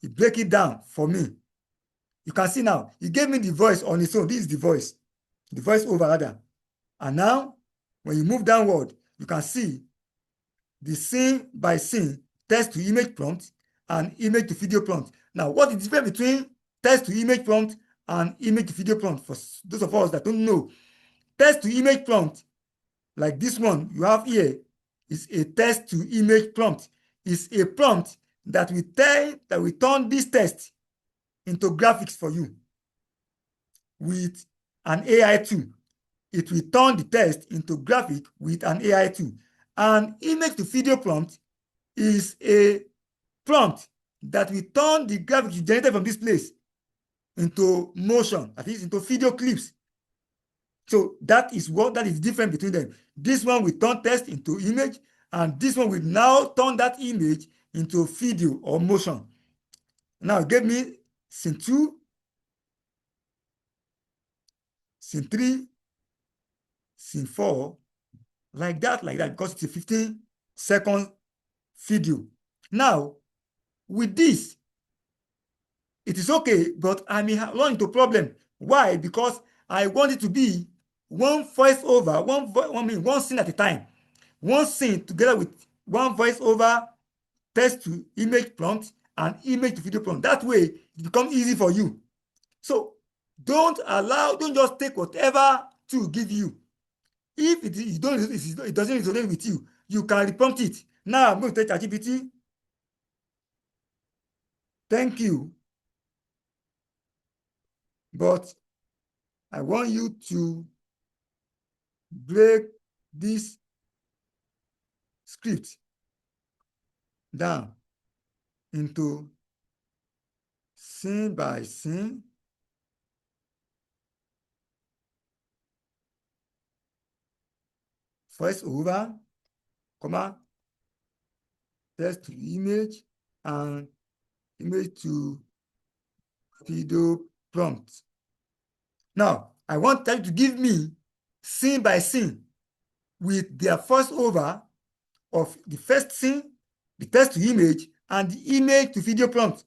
He break it down for me. You can see now, he gave me the voice on its own. This is the voice over rather. And now, when you move downward, you can see the scene by scene text to image prompt and image to video prompt. Now, what is the difference between text to image prompt and image to video prompt? For those of us that don't know, text to image prompt, like this one you have here, is a text to image prompt. It's a prompt that we turn this text into graphics for you with an AI tool. It will turn the text into graphic with an AI tool. And image to video prompt is a prompt that will turn the graphics you generated from this place into motion, that is, into video clips. So that is different between them. This one will turn text into image, and this one will now turn that image into video or motion. Now, it gave me scene 2, scene 3, scene 4, like that, because it's a 15-second video. Now, with this, it is okay, but I may run into a problem. Why? Because I want it to be one voice over, one scene at a time. One scene together with one voice over, text to image prompt, and image to video prompt. That way, it becomes easy for you. So don't just take whatever tool give you. If it doesn't resonate with you, you can reprompt it. Now I'm going to take ChatGPT. Thank you. But I want you to break this script down into scene by scene, voice over, text to image and image to video prompt. Now, I want them to give me scene by scene with their voiceover of the first scene, the text to image, and the image to video prompt.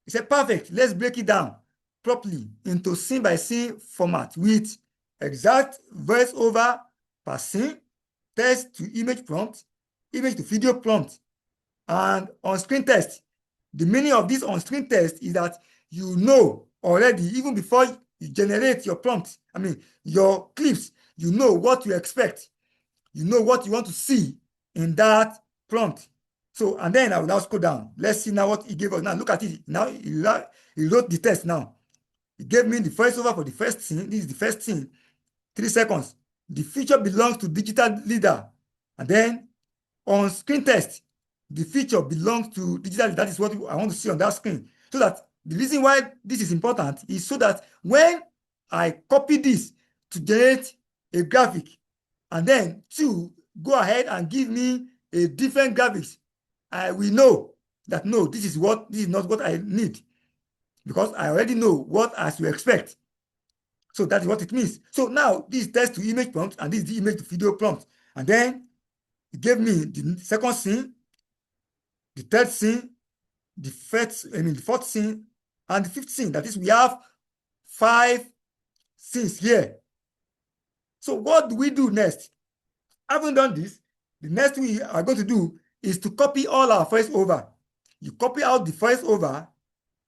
He said, perfect. Let's break it down properly into scene by scene format with exact voiceover per scene, text to image prompt, image to video prompt, and on-screen text. The meaning of this on-screen text is that you know already, even before you generate your prompt, your clips, you know what you expect. You know what you want to see in that prompt. So, and then I will now scroll down. Let's see now what he gave us. Now, look at it. Now, he wrote the text now. He gave me the voiceover for the first scene. This is the first scene. 3 seconds. The feature belongs to digital leader. And then on screen text, the feature belongs to digital leader. That is what I want to see on that screen. So that the reason why this is important is so that when I copy this to generate a graphic, and then to go ahead and give me a different graphics, I will know that no, this is not what I need, because I already know what as you expect. So that is what it means. So now this is text to image prompt, and this is the image to video prompt. And then it gave me the second scene, the third scene, the fourth scene, and the fifth scene. That is, we have 5 scenes here. So what do we do next? Having done this, the next thing we are going to do is to copy all our voiceover. You copy out the voiceover,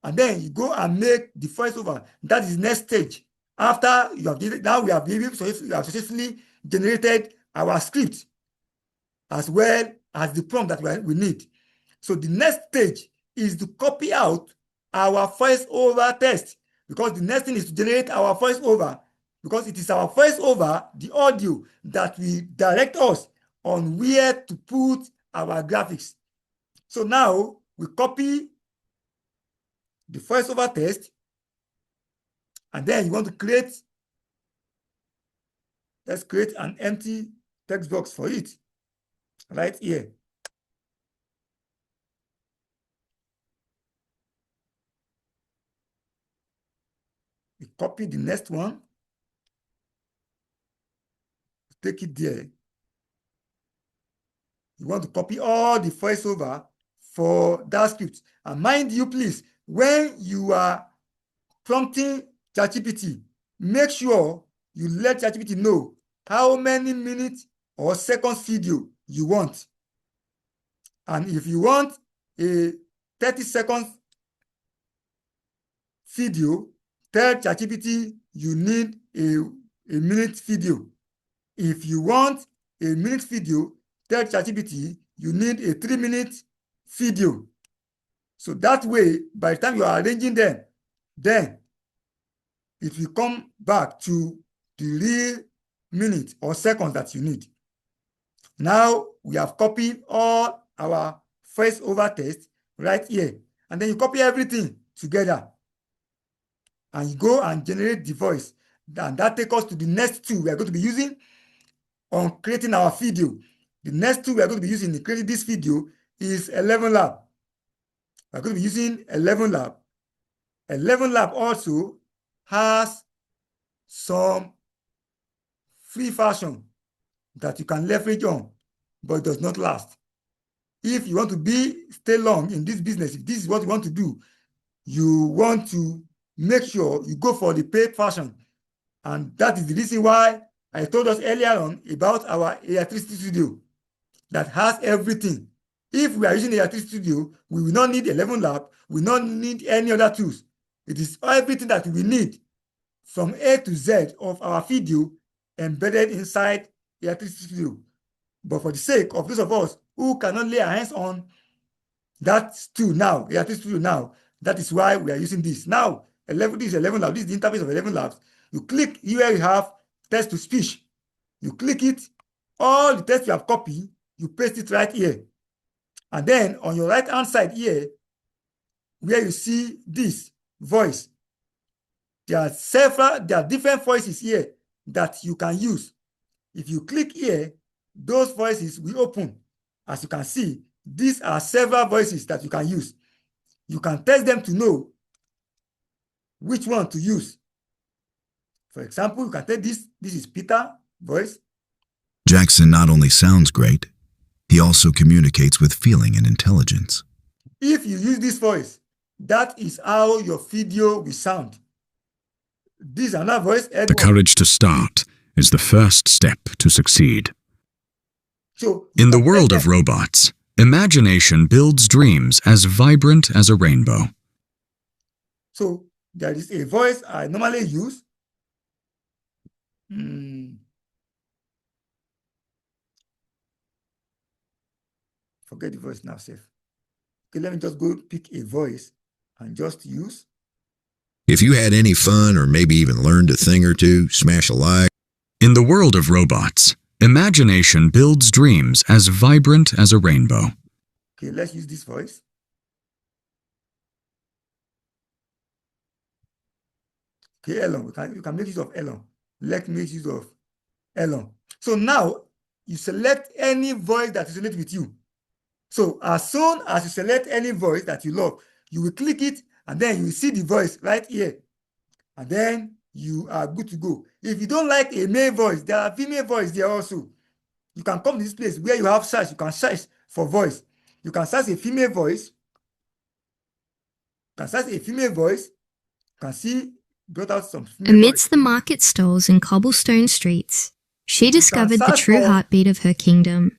and then you go and make the voiceover. That is the next stage. After you have did it, now we have successfully generated our script as well as the prompt that we need. So the next stage is to copy out our voiceover text, because the next thing is to generate our voiceover, because it is our voiceover, the audio, that will direct us on where to put our graphics. So now we copy the voiceover text, and then you want to let's create an empty text box for it right here. We copy the next one, take it there. You want to copy all the voiceover for that script. And mind you, please, when you are prompting ChatGPT, make sure you let ChatGPT know how many minutes or seconds video you want. And if you want a 30-second video, tell ChatGPT you need a minute video. If you want a minute video, tell ChatGPT you need a 3-minute video. So that way, by the time you are arranging them, then it will come back to the real minute or seconds that you need. Now we have copied all our voiceover text right here, and then you copy everything together, and you go and generate the voice. And that takes us to the next tool we are going to be using on creating our video. The next tool we are going to be using in creating this video is 11lab. We are going to be using 11lab. 11lab also has some free version that you can leverage on, but it does not last. If you want to stay long in this business, if this is what you want to do, you want to make sure you go for the paid version. And that is the reason why I told us earlier on about our Electricity Studio that has everything. If we are using Electricity Studio, we will not need 11lab, we will not need any other tools. It is everything that we need from A to Z of our video embedded inside Electricity Studio. But for the sake of those of us who cannot lay our hands on that tool now, Electricity Studio now, that is why we are using this. Now, this is 11lab. This is the interface of 11labs. You click here, you have text to speech. You click it, all the text you have copied, you paste it right here. And then on your right hand side here, where you see this voice, there are different voices here that you can use. If you click here, those voices will open. As you can see, These are several voices that you can use. You can test them to know which one to use. For example, you can take this. This is Peter voice.
Jackson not only sounds great, he also communicates with feeling and intelligence.
If you use this voice, that is how your video will sound. This is another voice.
The courage to start is the first step to succeed.
So,
in the world of robots, imagination builds dreams as vibrant as a rainbow.
So there is a voice I normally use. Forget the voice now, safe. Okay, let me just go pick a voice and just use.
If you had any fun or maybe even learned a thing or two, smash a like.
In the world of robots, imagination builds dreams as vibrant as a rainbow.
Okay, let's use this voice. Okay, Elon, you can make use of Elon. Let's make use of Elon. So now you select any voice that resonates with you. So as soon as you select any voice that you love, you will click it and then you will see the voice right here. And then you are good to go. If you don't like a male voice, there are female voice there also. You can come to this place where you have search. You can search for voice. You can search a female voice. You can search a female voice. You can see, brought out some female
Amidst
voice.
the market stalls and cobblestone streets, she discovered the true heartbeat of her kingdom.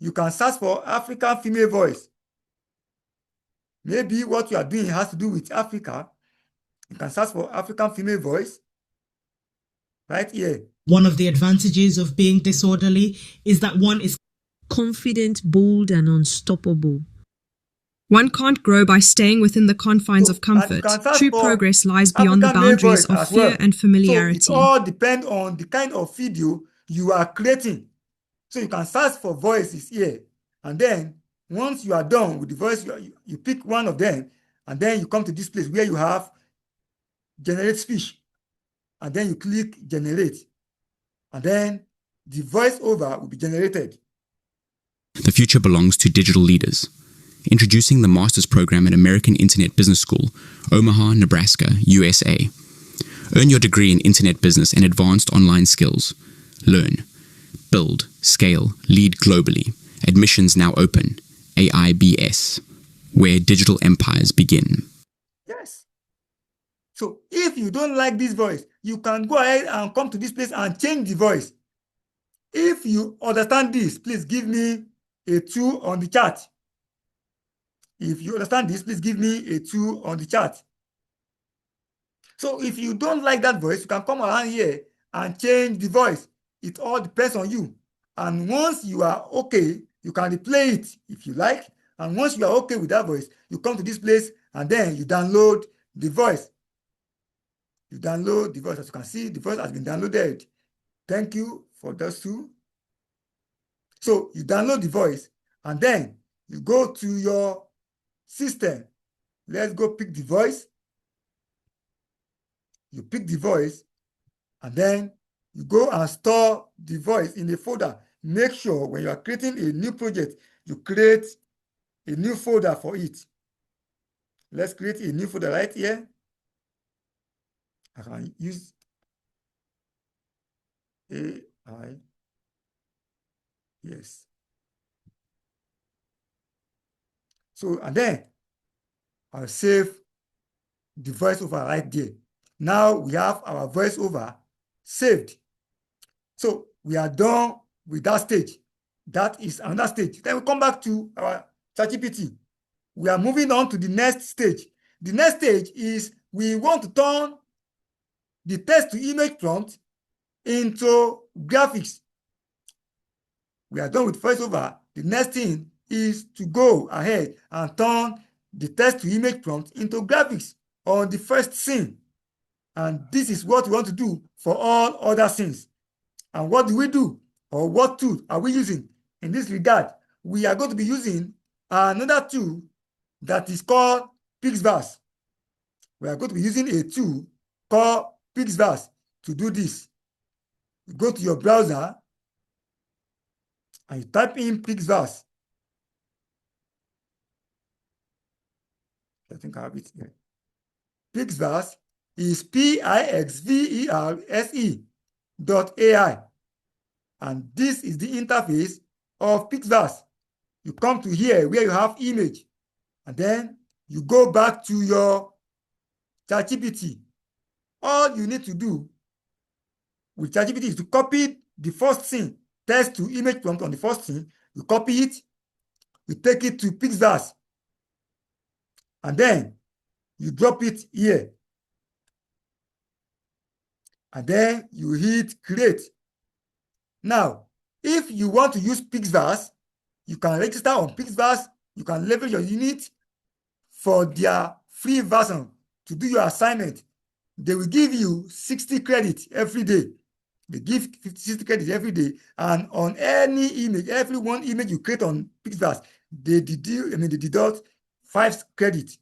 You can search for African female voice. Maybe what you are doing has to do with Africa. You can search for African female voice right here.
One of the advantages of being disorderly is that one is
confident, bold, and unstoppable. One can't grow by staying within the confines of comfort. True progress lies beyond the boundaries of fear and familiarity.
So it all depends on the kind of video you are creating. So you can search for voices here. And then once you are done with the voice, you pick one of them. And then you come to this place where you have generate speech. And then you click generate. And then the voiceover will be generated.
The future belongs to digital leaders. Introducing the Master's Program at American Internet Business School, Omaha, Nebraska, USA. Earn your degree in Internet Business and Advanced Online Skills. Learn, build, scale, lead globally. Admissions now open. AIBS, where digital empires begin.
Yes. So if you don't like this voice, you can go ahead and come to this place and change the voice. If you understand this, please give me a 2 on the chat. If you understand this, please give me a 2 on the chat. So if you don't like that voice, you can come around here and change the voice. It all depends on you. And once you are okay, you can replay it if you like. And once you are okay with that voice, you come to this place and then you download the voice. You download the voice. As you can see, the voice has been downloaded. Thank you for those two. So you download the voice and then you go to your system. Let's go pick the voice. You pick the voice and then you go and store the voice in a folder. Make sure when you are creating a new project, you create a new folder for it. Let's create a new folder right here. I can use AI. Yes. So, and then I'll save the voiceover right there. Now we have our voiceover saved. So we are done with that stage. That is another stage. Then we come back to our ChatGPT. We are moving on to the next stage. The next stage is we want to turn the text to image prompt into graphics. We are done with voiceover. The next thing is to go ahead and turn the text to image prompt into graphics on the first scene. And this is what we want to do for all other scenes. And what do we do? Or what tool are we using in this regard? We are going to be using another tool that is called Pixverse. We are going to be using a tool called Pixverse to do this. You go to your browser and you type in Pixverse. I think I have it here. Pixverse is pixverse.ai. And this is the interface of Pixverse. You come to here where you have image, and then you go back to your ChatGPT. All you need to do with ChatGPT is to copy the first thing, text to image prompt on the first thing. You copy it, you take it to Pixverse, and then you drop it here. And then you hit create. Now, if you want to use Pixverse, you can register on Pixverse. You can leverage your unit for their free version to do your assignment. They will give you 60 credits every day. They give 60 credits every day. And on any image, every one image you create on Pixverse, they deduct 5 credits.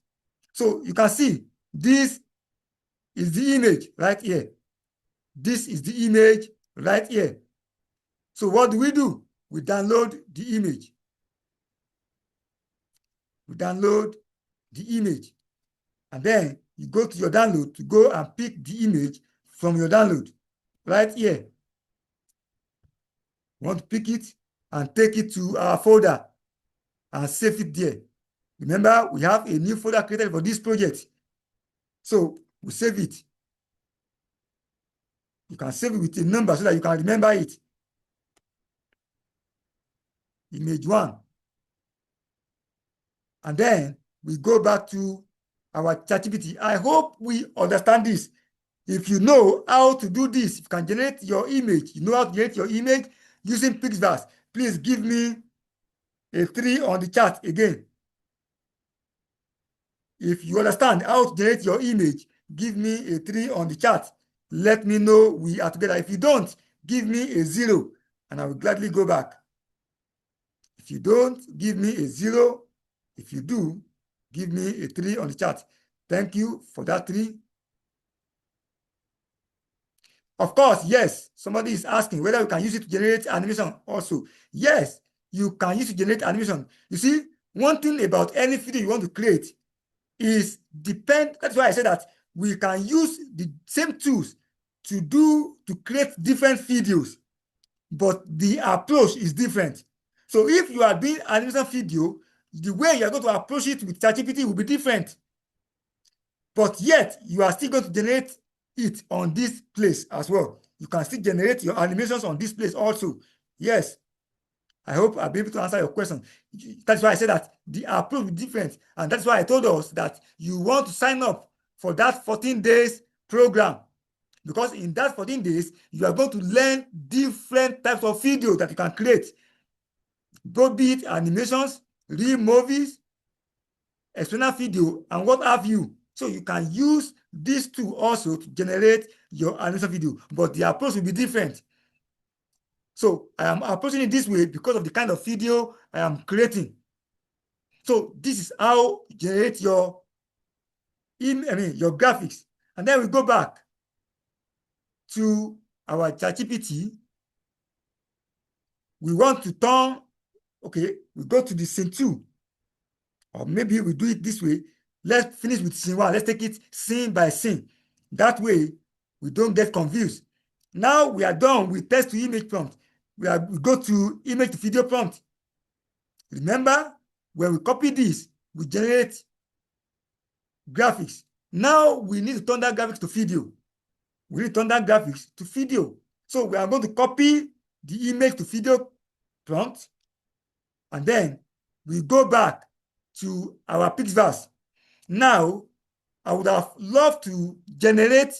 So you can see this is the image right here. This is the image right here. So what do? We download the image. We download the image. And then you go to your download to go and pick the image from your download right here. We want to pick it and take it to our folder and save it there. Remember, we have a new folder created for this project. So we save it. You can save it with a number so that you can remember it. Image 1. And then we go back to our ChatGPT. I hope we understand this. If you know how to do this, if you can generate your image, you know how to generate your image using Pixverse, please give me a 3 on the chat again. If you understand how to generate your image, give me a 3 on the chat. Let me know we are together. If you don't, give me a 0 and I will gladly go back. If you don't, give me a 0. If you do, give me a 3 on the chat. Thank you for that 3. Of course, yes, somebody is asking whether you can use it to generate animation also. Yes, you can use it to generate animation. You see, one thing about any video you want to create is that's why I said that we can use the same tools to create different videos, but the approach is different. So if you are doing animation video, the way you are going to approach it with ChatGPT will be different. But yet, you are still going to generate it on this place as well. You can still generate your animations on this place also. Yes. I hope I'll be able to answer your question. That's why I said that the approach is different. And that's why I told us that you want to sign up for that 14 days program. Because in that 14 days, you are going to learn different types of video that you can create. Both be it animations, real movies, explainer video, and what have you. So you can use these two also to generate your animation video, but the approach will be different. So I am approaching it this way because of the kind of video I am creating. So this is how you generate your graphics. And then we go back to our ChatGPT. We want to turn, we go to the scene 2. Or maybe we do it this way. Let's finish with scene 1. Let's take it scene by scene. That way, we don't get confused. Now we are done with text to image prompt. We go to image to video prompt. Remember, when we copy this, we generate graphics. Now we need to turn that graphics to video. We need to turn that graphics to video. So we are going to copy the image to video prompt. And then we go back to our Pixverse. Now, I would have loved to generate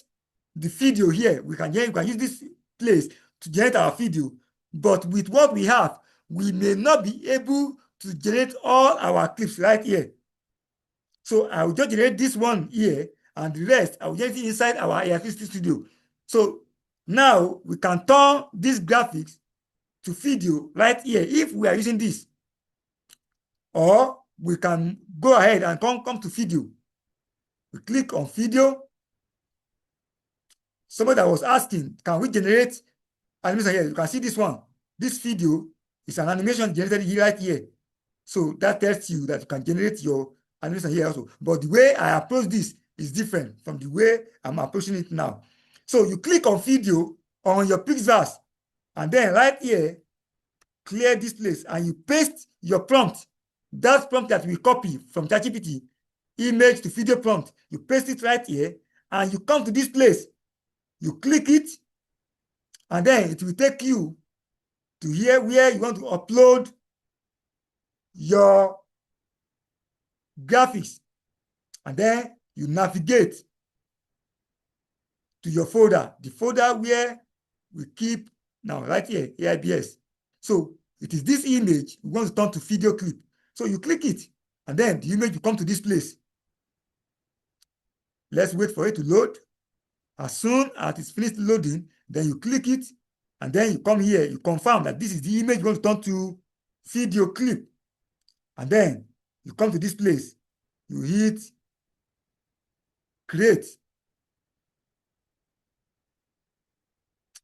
the video here. You can use this place to generate our video. But with what we have, we may not be able to generate all our clips right here. So I will just generate this one here, and the rest I will generate it inside our electricity studio. So now we can turn these graphics to video right here if we are using this. Or we can go ahead and come to video. We click on video. Somebody was asking, can we generate animation here? You can see this one. This video is an animation generated right here. So that tells you that you can generate your animation here also. But the way I approach this is different from the way I'm approaching it now. So you click on video on your Pixverse, and then right here, clear this place, and you paste your prompt. That prompt that we copy from ChatGPT, image to video prompt. You paste it right here, and you come to this place. You click it, and then it will take you to here where you want to upload your graphics. And then you navigate to your folder, the folder where we keep now right here, AIBS. So it is this image we want to turn to video clip. So you click it, and then the image will come to this place. Let's wait for it to load. As soon as it's finished loading, then you click it, and then you come here, you confirm that this is the image you want to turn to video clip. And then you come to this place, you hit create.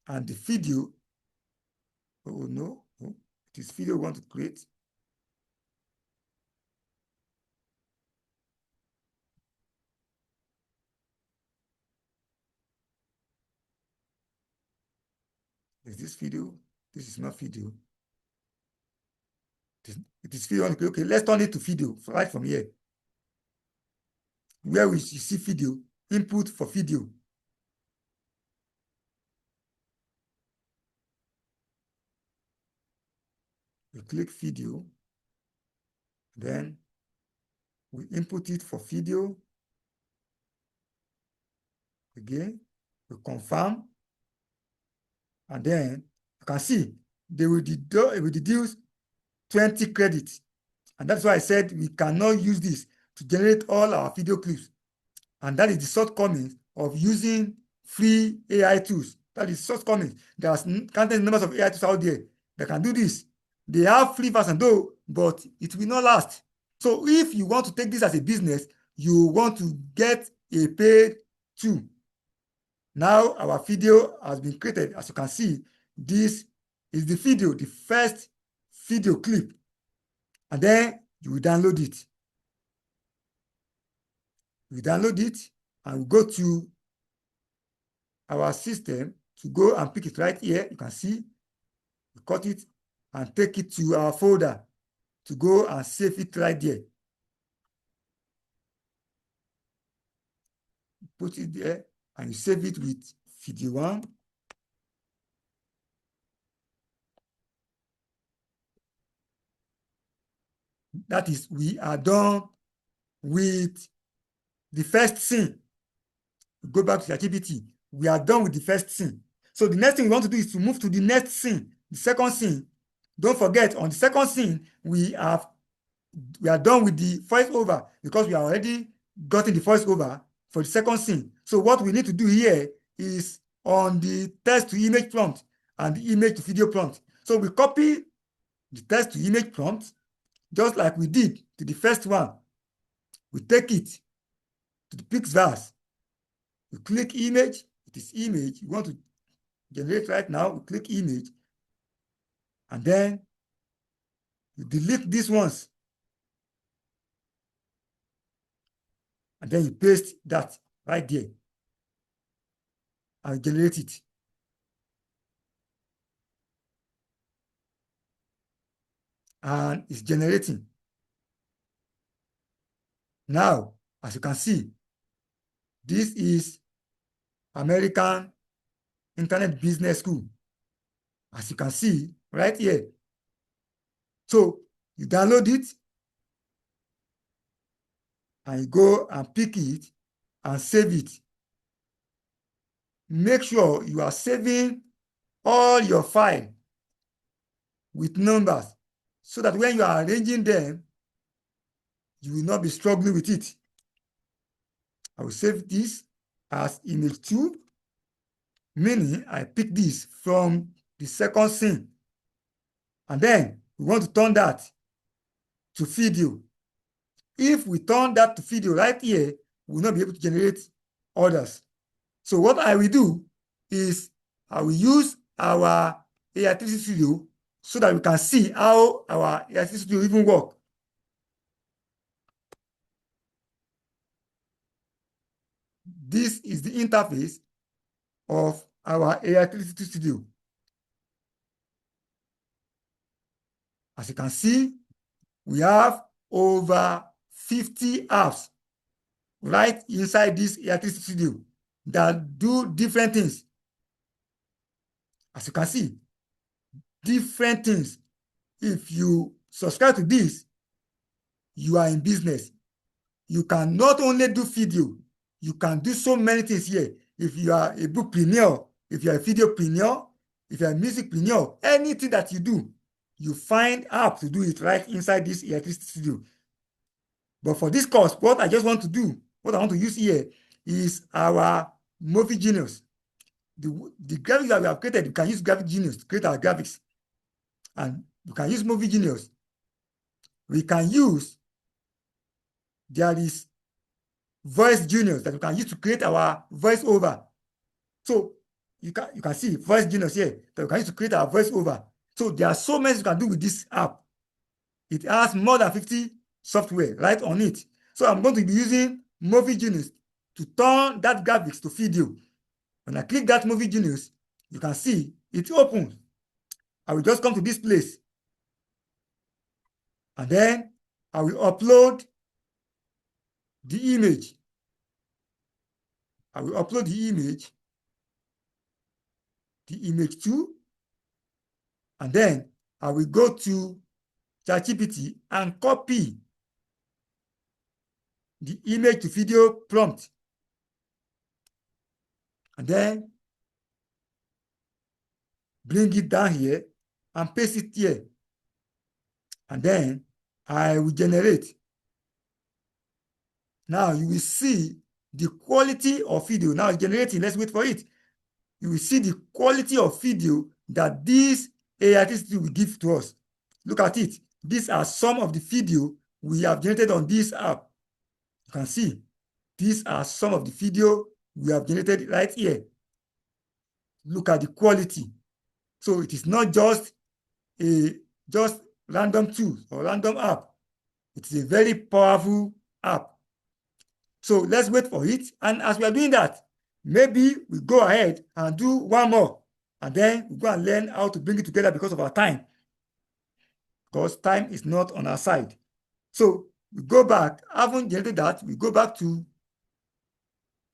And the video, oh no, it is video we want to create. Is this video? This is not video. It is video. Okay, let's turn it to video right from here. Where we see video, input for video. We click video, then we input it for video. Again, we confirm, and then you can see they will deduce 20 credits. And that's why I said we cannot use this to generate all our video clips. And that is the shortcoming of using free AI tools. That is shortcoming. There's countless numbers of AI tools out there that can do this. They have free version though, but it will not last. So if you want to take this as a business, you want to get a paid tool. Now our video has been created. As you can see, this is the video, the first video clip. And then you will download it. We download it and we go to our system to go and pick it right here. You can see, we cut it and take it to our folder to go and save it right there. Put it there and you save it with video 1. That is, we are done with the first scene. Go back to ChatGPT. We are done with the first scene. So the next thing we want to do is to move to the next scene, the second scene. Don't forget, on the second scene, we are done with the voiceover because we are already gotten the voiceover for the second scene. So what we need to do here is on the text to image prompt and the image to video prompt. So we copy the text to image prompt just like we did to the first one. We take it to the Pixverse. We click image. It is image. We want to generate right now. We click image. And then you delete these ones. And then you paste that right there. And generate it. And it's generating. Now, as you can see, this is American Internet Business School. As you can see right here. So you download it and you go and pick it and save it. Make sure you are saving all your files with numbers so that when you are arranging them, you will not be struggling with it. I will save this as image 2, meaning I pick this from the second scene. And then we want to turn that to video. If we turn that to video right here, we will not be able to generate others. So what I will do is I will use our AI3 Studio so that we can see how our AI3 Studio even work. this is the interface of our Electricity Studio. As you can see, we have over 50 apps right inside this Electricity Studio that do different things. As you can see, different things. If you subscribe to this, you are in business. You can not only do video, you can do so many things here. If you are a bookpreneur, if you are a videopreneur, if you are a musicpreneur, anything that you do, you find apps to do it right inside this Electricity Studio. But for this course, what I just want to do, what I want to use here is our Movie Genius. The graphics that we have created, you can use Graphic Genius to create our graphics. And you can use Movie Genius. We can use, there is Voice Genius that you can use to create our voiceover. So you can see Voice Genius here that you can use to create our voiceover. So there are so many you can do with this app. It has more than 50 software right on it. So I'm going to be using Movie Genius to turn that graphics to video. When I click that Movie Genius, you can see it opens. I will just come to this place. And then I will upload the image. I will upload the image 2, and then I will go to ChatGPT and copy the image to video prompt. And then bring it down here and paste it here. And then I will generate. Now you will see the quality of video. Now it's generating. Let's wait for it. You will see the quality of video that this Electricity will give to us. Look at it. These are some of the video we have generated on this app. You can see these are some of the video we have generated right here. Look at the quality. So it is not just a random tool or random app. It is a very powerful app. So let's wait for it. And as we are doing that, maybe we go ahead and do one more. And then we go and learn how to bring it together because of our time. Because time is not on our side. So we go back, having generated that, we go back to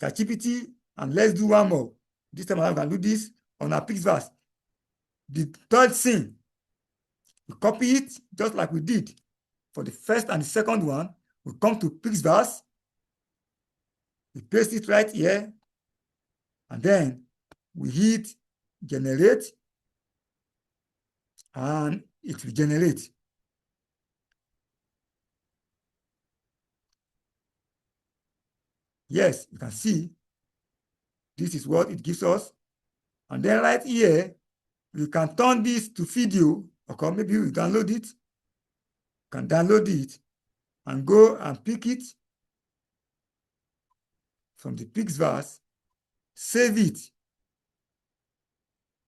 ChatGPT and let's do one more. This time I can do this on our Pixverse. The third scene, we copy it just like we did for the first and the second one. We come to Pixverse, we paste it right here, and then we hit generate, and it will generate. Yes, you can see this is what it gives us. And then right here, we can turn this to video. Okay, maybe we download it. Can download it and go and pick it from the Pixverse, save it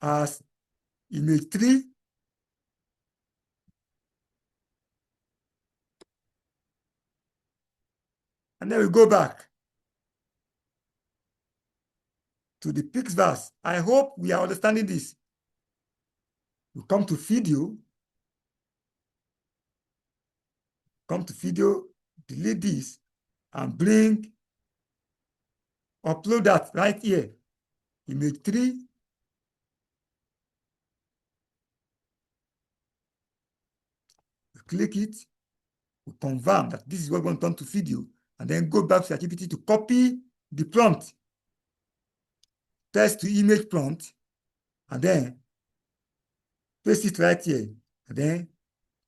as image 3. And then we go back to the Pixverse. I hope we are understanding this. We come to video, delete this, and upload that right here, image 3. We click it, we confirm that this is what we want to turn to video, and then go back to ChatGPT to copy the prompt, text to image prompt, and then paste it right here, and then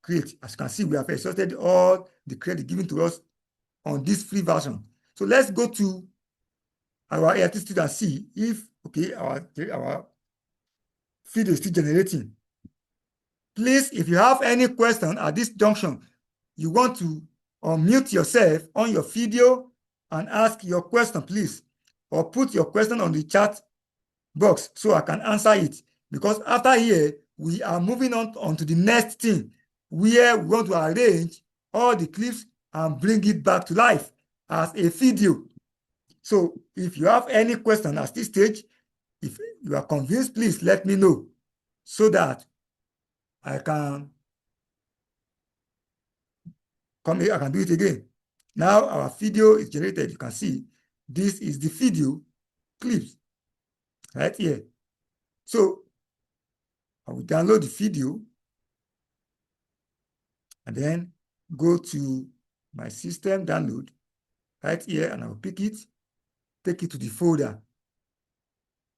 create. As you can see, we have exhausted all the credit given to us on this free version. So let's go to our Electricity and see if, okay, our video is still generating. Please, if you have any question at this junction, you want to unmute yourself on your video and ask your question, please, or put your question on the chat box so I can answer it. Because after here, we are moving on to the next thing, where we want to arrange all the clips and bring it back to life as a video. So if you have any question at this stage, if you are convinced, please let me know so that I can come here, I can do it again. Now our video is generated. You can see this is the video clips right here. So I will download the video and then go to my system download right here, and I will pick it, take it to the folder.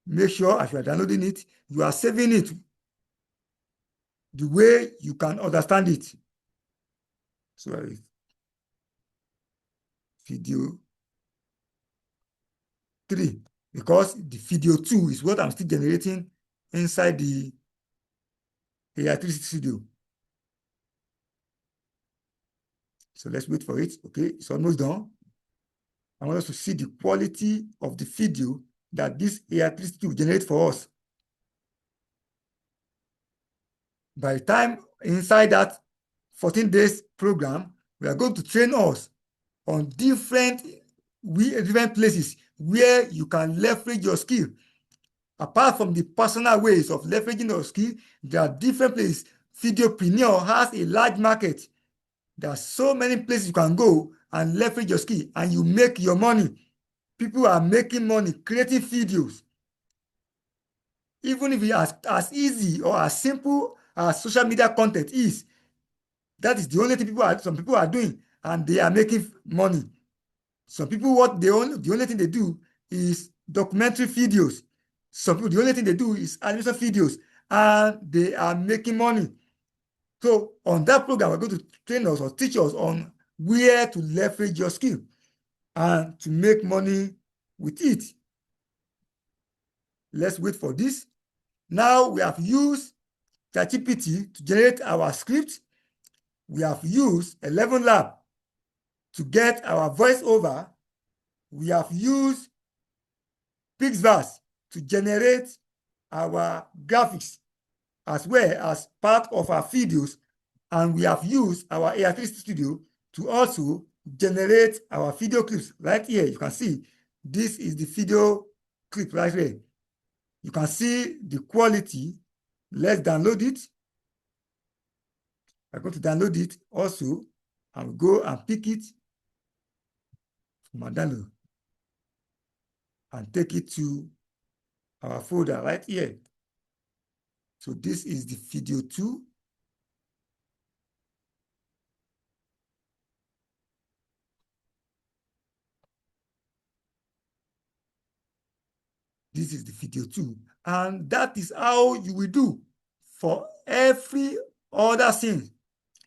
Make sure as you are downloading it, you are saving it the way you can understand it. So video 3, because the video 2 is what I'm still generating inside the AI3 Studio. So let's wait for it. Okay, it's almost done. I want us to see the quality of the video that this AI3 Studio generates for us. By the time inside that 14 days program, we are going to train us on different places where you can leverage your skill. Apart from the personal ways of leveraging your skill, there are different places. Videopreneur has a large market. There are so many places you can go and leverage your skill, and you make your money. People are making money creating videos. Even if it's as easy or as simple as social media content is, that is the only thing some people are doing, and they are making money. Some people, the only thing they do is documentary videos. Some people, the only thing they do is animation videos, and they are making money. So on that program, we're going to train us or teach us on where to leverage your skill and to make money with it. Let's wait for this. Now we have used ChatGPT to generate our script. We have used 11 Lab to get our voiceover. We have used Pixverse to generate our graphics as well as part of our videos, and we have used our AI3 Studio to also generate our video clips. Right here, you can see this is the video clip right here. You can see the quality. Let's download it. I'm going to download it also, and go and pick it from my download and take it to our folder right here. So this is the video 2. This is the video 2. And that is how you will do for every other scene.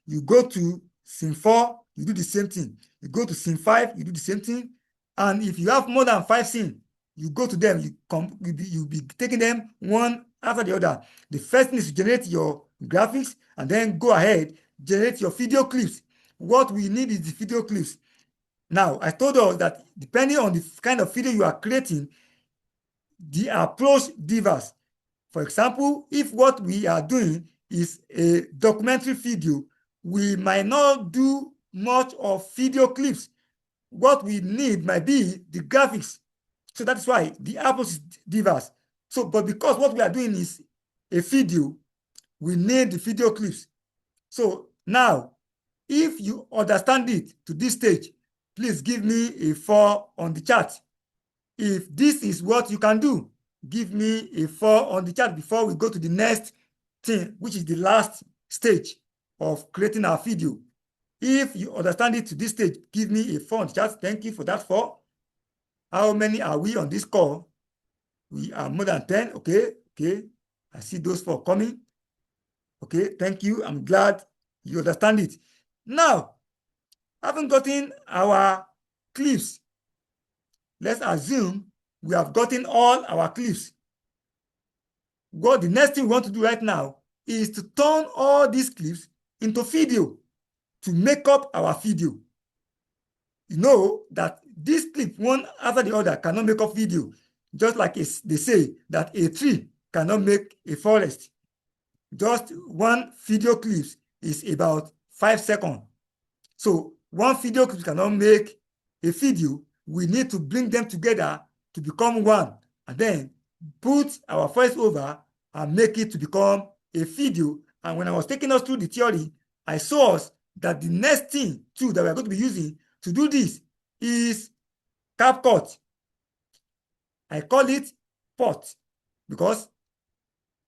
You go to scene 4, you do the same thing. You go to scene 5, you do the same thing. And if you have more than 5 scenes, you go to them, you'll be taking them one after the other. The first thing is to generate your graphics, and then go ahead, generate your video clips. What we need is the video clips. Now, I told us that depending on the kind of video you are creating, the approach differs. For example, if what we are doing is a documentary video, we might not do much of video clips. What we need might be the graphics. So that's why the approach differs. So, but because what we are doing is a video, we need the video clips. So now, if you understand it to this stage, please give me a 4 on the chat. If this is what you can do, give me a 4 on the chat before we go to the next thing, which is the last stage of creating our video. If you understand it to this stage, give me a 4 on the chat. Thank you for that 4. How many are we on this call? We are more than 10. Okay. I see those 4 coming. Okay, thank you. I'm glad you understand it. Now, having gotten our clips, let's assume we have gotten all our clips. What the next thing we want to do right now is to turn all these clips into video to make up our video. You know that this clip, one after the other, cannot make up video. Just like they say that a tree cannot make a forest. Just one video clip is about 5 seconds. So one video clip cannot make a video we need to bring them together to become one, and then put our voiceover and make it to become a video. And when I was taking us through the theory, I saw us that the next thing too that we are going to be using to do this is CapCut. I call it pot because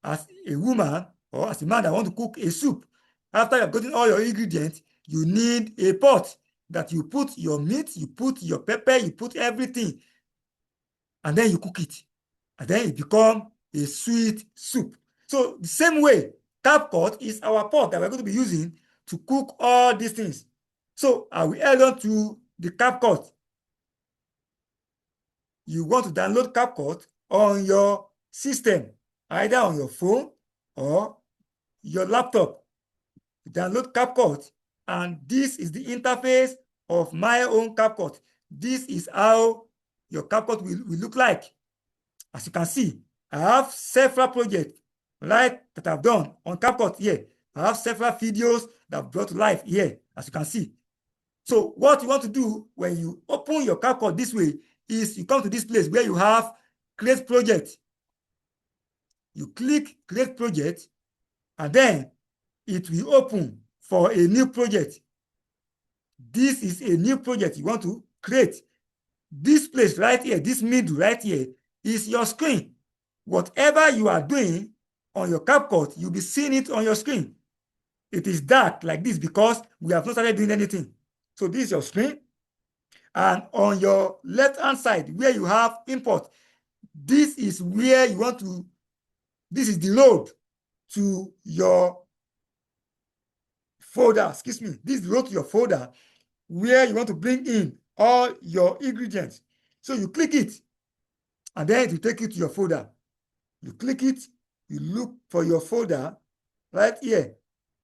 as a woman or as a man that want to cook a soup, after you've gotten all your ingredients, you need a pot that you put your meat, you put your pepper, you put everything, and then you cook it. And then it becomes a sweet soup. So the same way, CapCut is our pot that we're going to be using to cook all these things. So I will add on to the CapCut. You want to download CapCut on your system, either on your phone or your laptop. You download CapCut, and this is the interface of my own CapCut. This is how your CapCut will look like. As you can see, I have several projects that I've done on CapCut here. I have several videos that I've brought to life here, as you can see. So what you want to do when you open your CapCut this way is you come to this place where you have create project. You click create project, and then it will open for a new project. This is a new project you want to create. This place right here, this middle right here, is your screen. Whatever you are doing on your CapCut, you'll be seeing it on your screen. It is dark like this because we have not started doing anything. So this is your screen. And on your left-hand side, where you have import, this is where you want to, this is the road to your folder, excuse me. This is the road to your folder where you want to bring in all your ingredients. So you click it, and then it will take you to your folder. You click it, you look for your folder right here,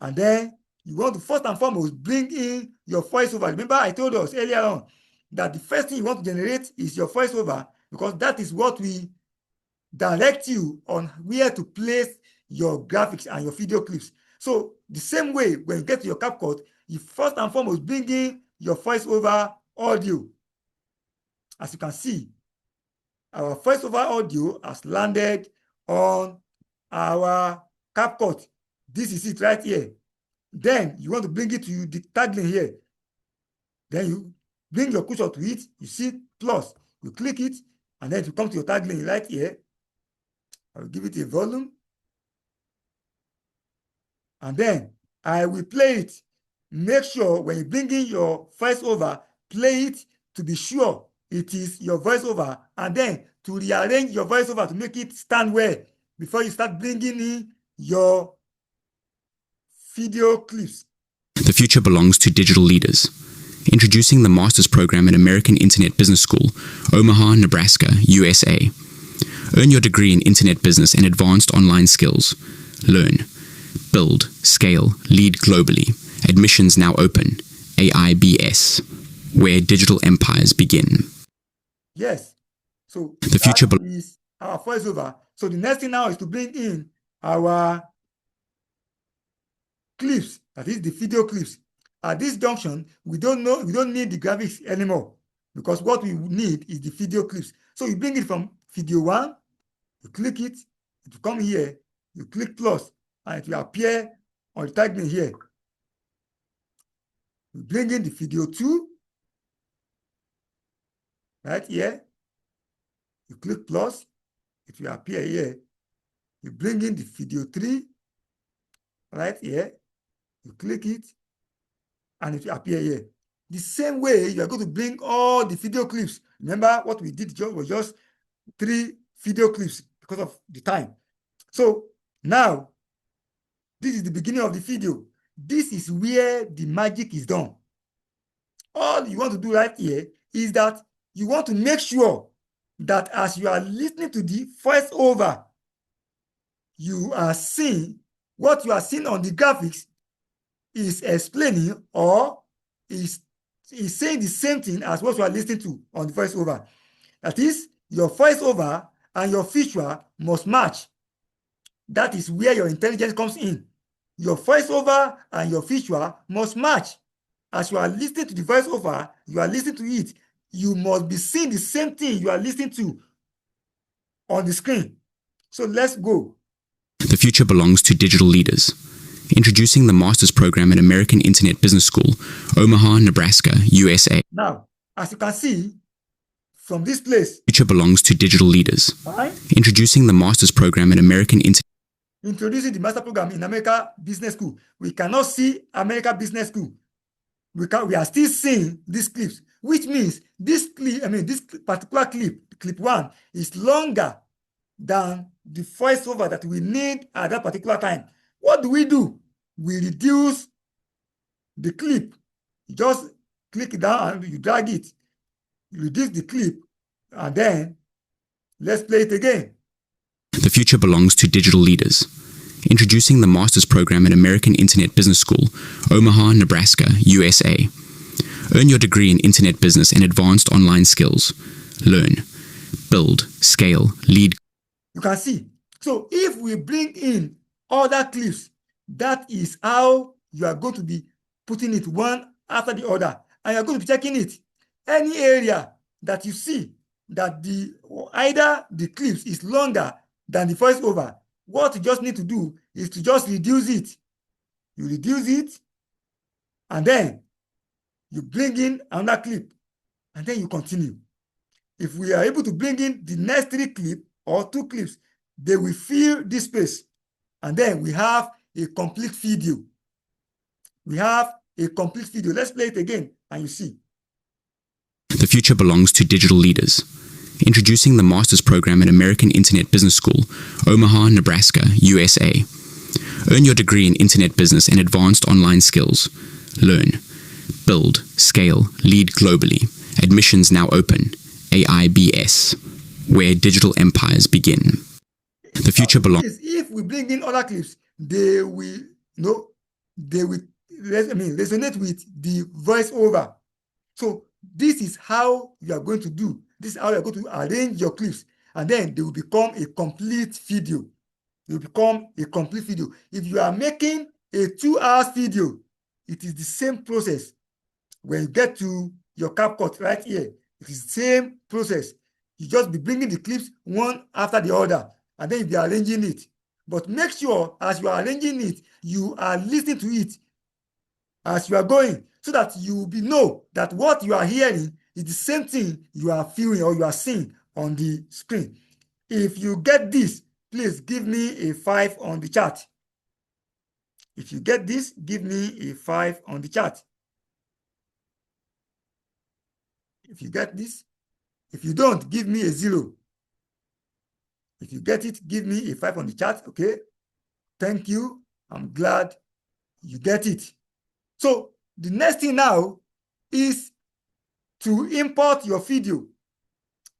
and then you want to first and foremost bring in your voiceover. Remember, I told us earlier on that the first thing you want to generate is your voiceover, because that is what will direct you on where to place your graphics and your video clips. So the same way, when you get to your CapCut, you first and foremost bring in your voiceover audio. As you can see, our voiceover audio has landed on our CapCut. This is it right here. Then you want to bring it to the tagline here. Then you bring your cursor to it. You see plus. You click it, and then you come to your tagline right here. I will give it a volume. And then I will play it. Make sure when you bring in your voiceover, play it to be sure it is your voiceover, and then to rearrange your voiceover to make it stand well before you start bringing in your video clips.
The future belongs to digital leaders. Introducing the Master's Program at American Internet Business School, Omaha, Nebraska, USA. Earn your degree in Internet Business and Advanced Online Skills. Learn, build, scale, lead globally. Admissions now open. AIBS, where digital empires begin.
Yes. So
the future
is our voiceover. So the next thing now is to bring in our clips, that is the video clips. At this junction, we don't need the graphics anymore, because what we need is the video clips. So you bring it from video 1, you click it, it will come here, you click plus, and it will appear on the tagline here. You bring in the video 2, right here, you click plus, it will appear here. You bring in the video 3, right here, you click it, and it will appear here. The same way, you are going to bring all the video clips. Remember, what we did was just 3 video clips because of the time. So now, this is the beginning of the video. This is where the magic is done. All you want to do right here is that you want to make sure that as you are listening to the voiceover, you are seeing what you are seeing on the graphics is explaining or is saying the same thing as what you are listening to on the voiceover. That is, your voiceover and your visual must match. That is where your intelligence comes in. Your voiceover and your visual must match. As you are listening to the voiceover, you are listening to it. you must be seeing the same thing you are listening to on the screen. So let's go.
The future belongs to digital leaders. Introducing the Master's Program at American Internet Business School, Omaha, Nebraska, USA.
Now, as you can see, from this place,
The future belongs to digital leaders.
fine,
Introducing the Master's Program at American Internet.
introducing the master program in America Business School. We cannot see America Business School. We are still seeing these clips, which means this clip, this particular clip 1, is longer than the voiceover that we need at that particular time. What do? We reduce the clip. You just click it down and you drag it. You reduce the clip, and then let's play it again.
The future belongs to digital leaders. Introducing the Master's Program at American Internet Business School, Omaha, Nebraska, USA. Earn your degree in Internet Business and Advanced Online Skills. Learn, build, scale, lead.
You can see. So if we bring in other clips, that is how you are going to be putting it one after the other, and you're going to be checking it. Any area that you see that either the clips is longer than the voiceover, what you just need to do is to just reduce it. You reduce it, and then you bring in another clip, and then you continue. If we are able to bring in the next 3 clips or 2 clips, they will fill this space, and then we have a complete video. We have a complete video. Let's play it again, and you see.
The future belongs to digital leaders. Introducing the Master's Program at American Internet Business School, Omaha, Nebraska, USA. Earn your degree in Internet Business and Advanced Online Skills. Learn, build, scale, lead globally. Admissions now open. AIBS, where digital empires begin. The future belongs.
If we bring in other clips, they will resonate with the voiceover. So this is how you are going to do. This is how you are going to arrange your clips, and then they will become a complete video. They will become a complete video. If you are making a 2-hour video, it is the same process. When you get to your CapCut right here, it is the same process. You just be bringing the clips one after the other, and then you be arranging it. But make sure as you are arranging it, you are listening to it as you are going, so that you will know that what you are hearing is the same thing you are feeling or you are seeing on the screen. If you get this, please give me a 5 on the chart. If you get this, give me a 5 on the chart. If you get this, if you don't, give me a 0. If you get it, give me a 5 on the chart. Okay. Thank you. I'm glad you get it. So the next thing now is to import your video.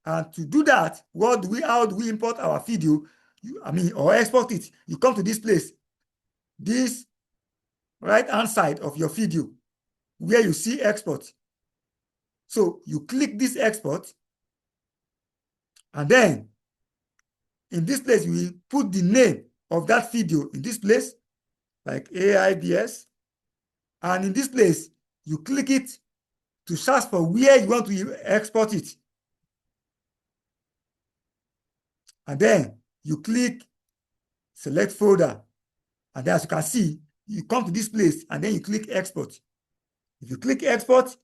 And to do that, how do we import our video? Or export it? You come to this place, this right-hand side of your video, where you see export. So you click this export, and then in this place, you will put the name of that video in this place, like AIBS. And in this place, you click it to search for where you want to export it. And then you click select folder. And then as you can see, you come to this place and then you click export. If you click export,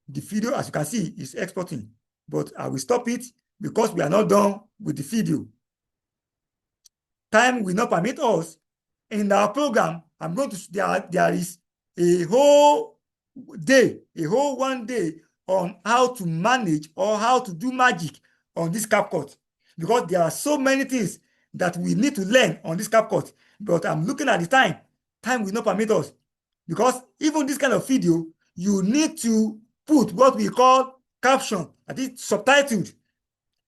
the video, as you can see, is exporting. But I will stop it because we are not done with the video. Time will not permit us. In our program, there is a whole day, a whole 1 day on how to manage or how to do magic on this CapCut, because there are so many things that we need to learn on this CapCut. But I'm looking at the time. Time will not permit us, because even this kind of video, you need to put what we call caption, that is subtitled.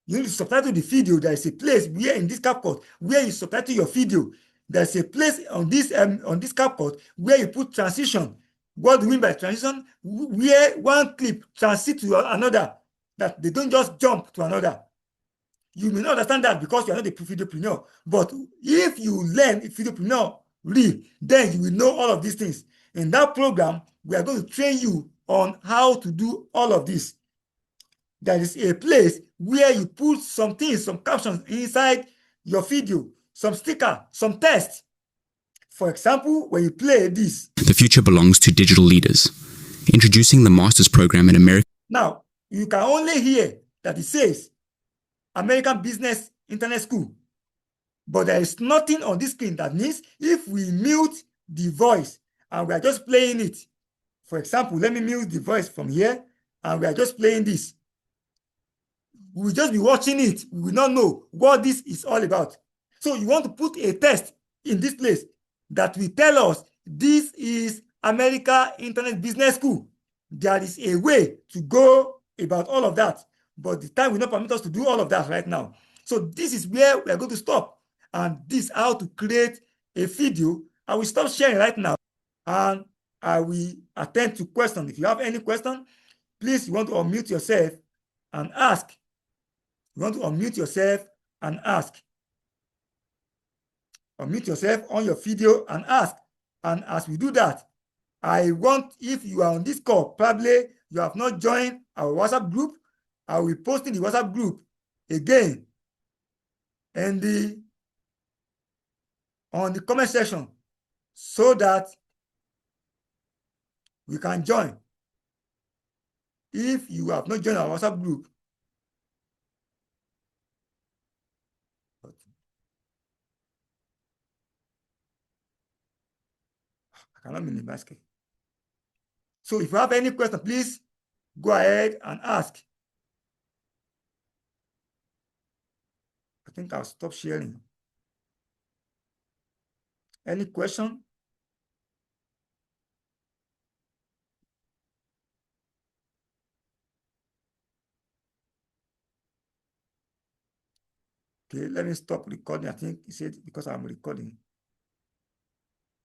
You need to subtitle the video. There is a place where in this CapCut where you subtitle your video. There's a place on this CapCut where you put transition. What do we mean by transition? Where one clip transits to another, that they don't just jump to another. You may not understand that because you are not a videopreneur. But if you learn Videopreneur, then you will know all of these things. In that program, we are going to train you on how to do all of this. there is a place where you put some things, some captions inside your video, some sticker, some text. For example, when you play this.
The future belongs to digital leaders. Introducing the master's program in America.
Now, you can only hear that it says American Business Internet School. But there is nothing on this screen. That means if we mute the voice and we are just playing it. For example, let me mute the voice from here and we are just playing this. We will just be watching it. We will not know what this is all about. So you want to put a text in this place that will tell us this is America Internet Business School. There is a way to go about all of that, but the time will not permit us to do all of that right now. So this is where we are going to stop. And this is how to create a video. I will stop sharing right now and I will attend to questions. If you have any question, please, you want to unmute yourself and ask. You want to unmute yourself and ask. Unmute yourself on your video and ask. And as we do that, I want, if you are on this call, probably you have not joined our WhatsApp group, I will post in the WhatsApp group again and on the comment section so that we can join. If you have not joined our WhatsApp group, I cannot minimize it. So if you have any question, please go ahead and ask. I think I'll stop sharing. Any question? Okay, let me stop recording. I think he said because I'm recording.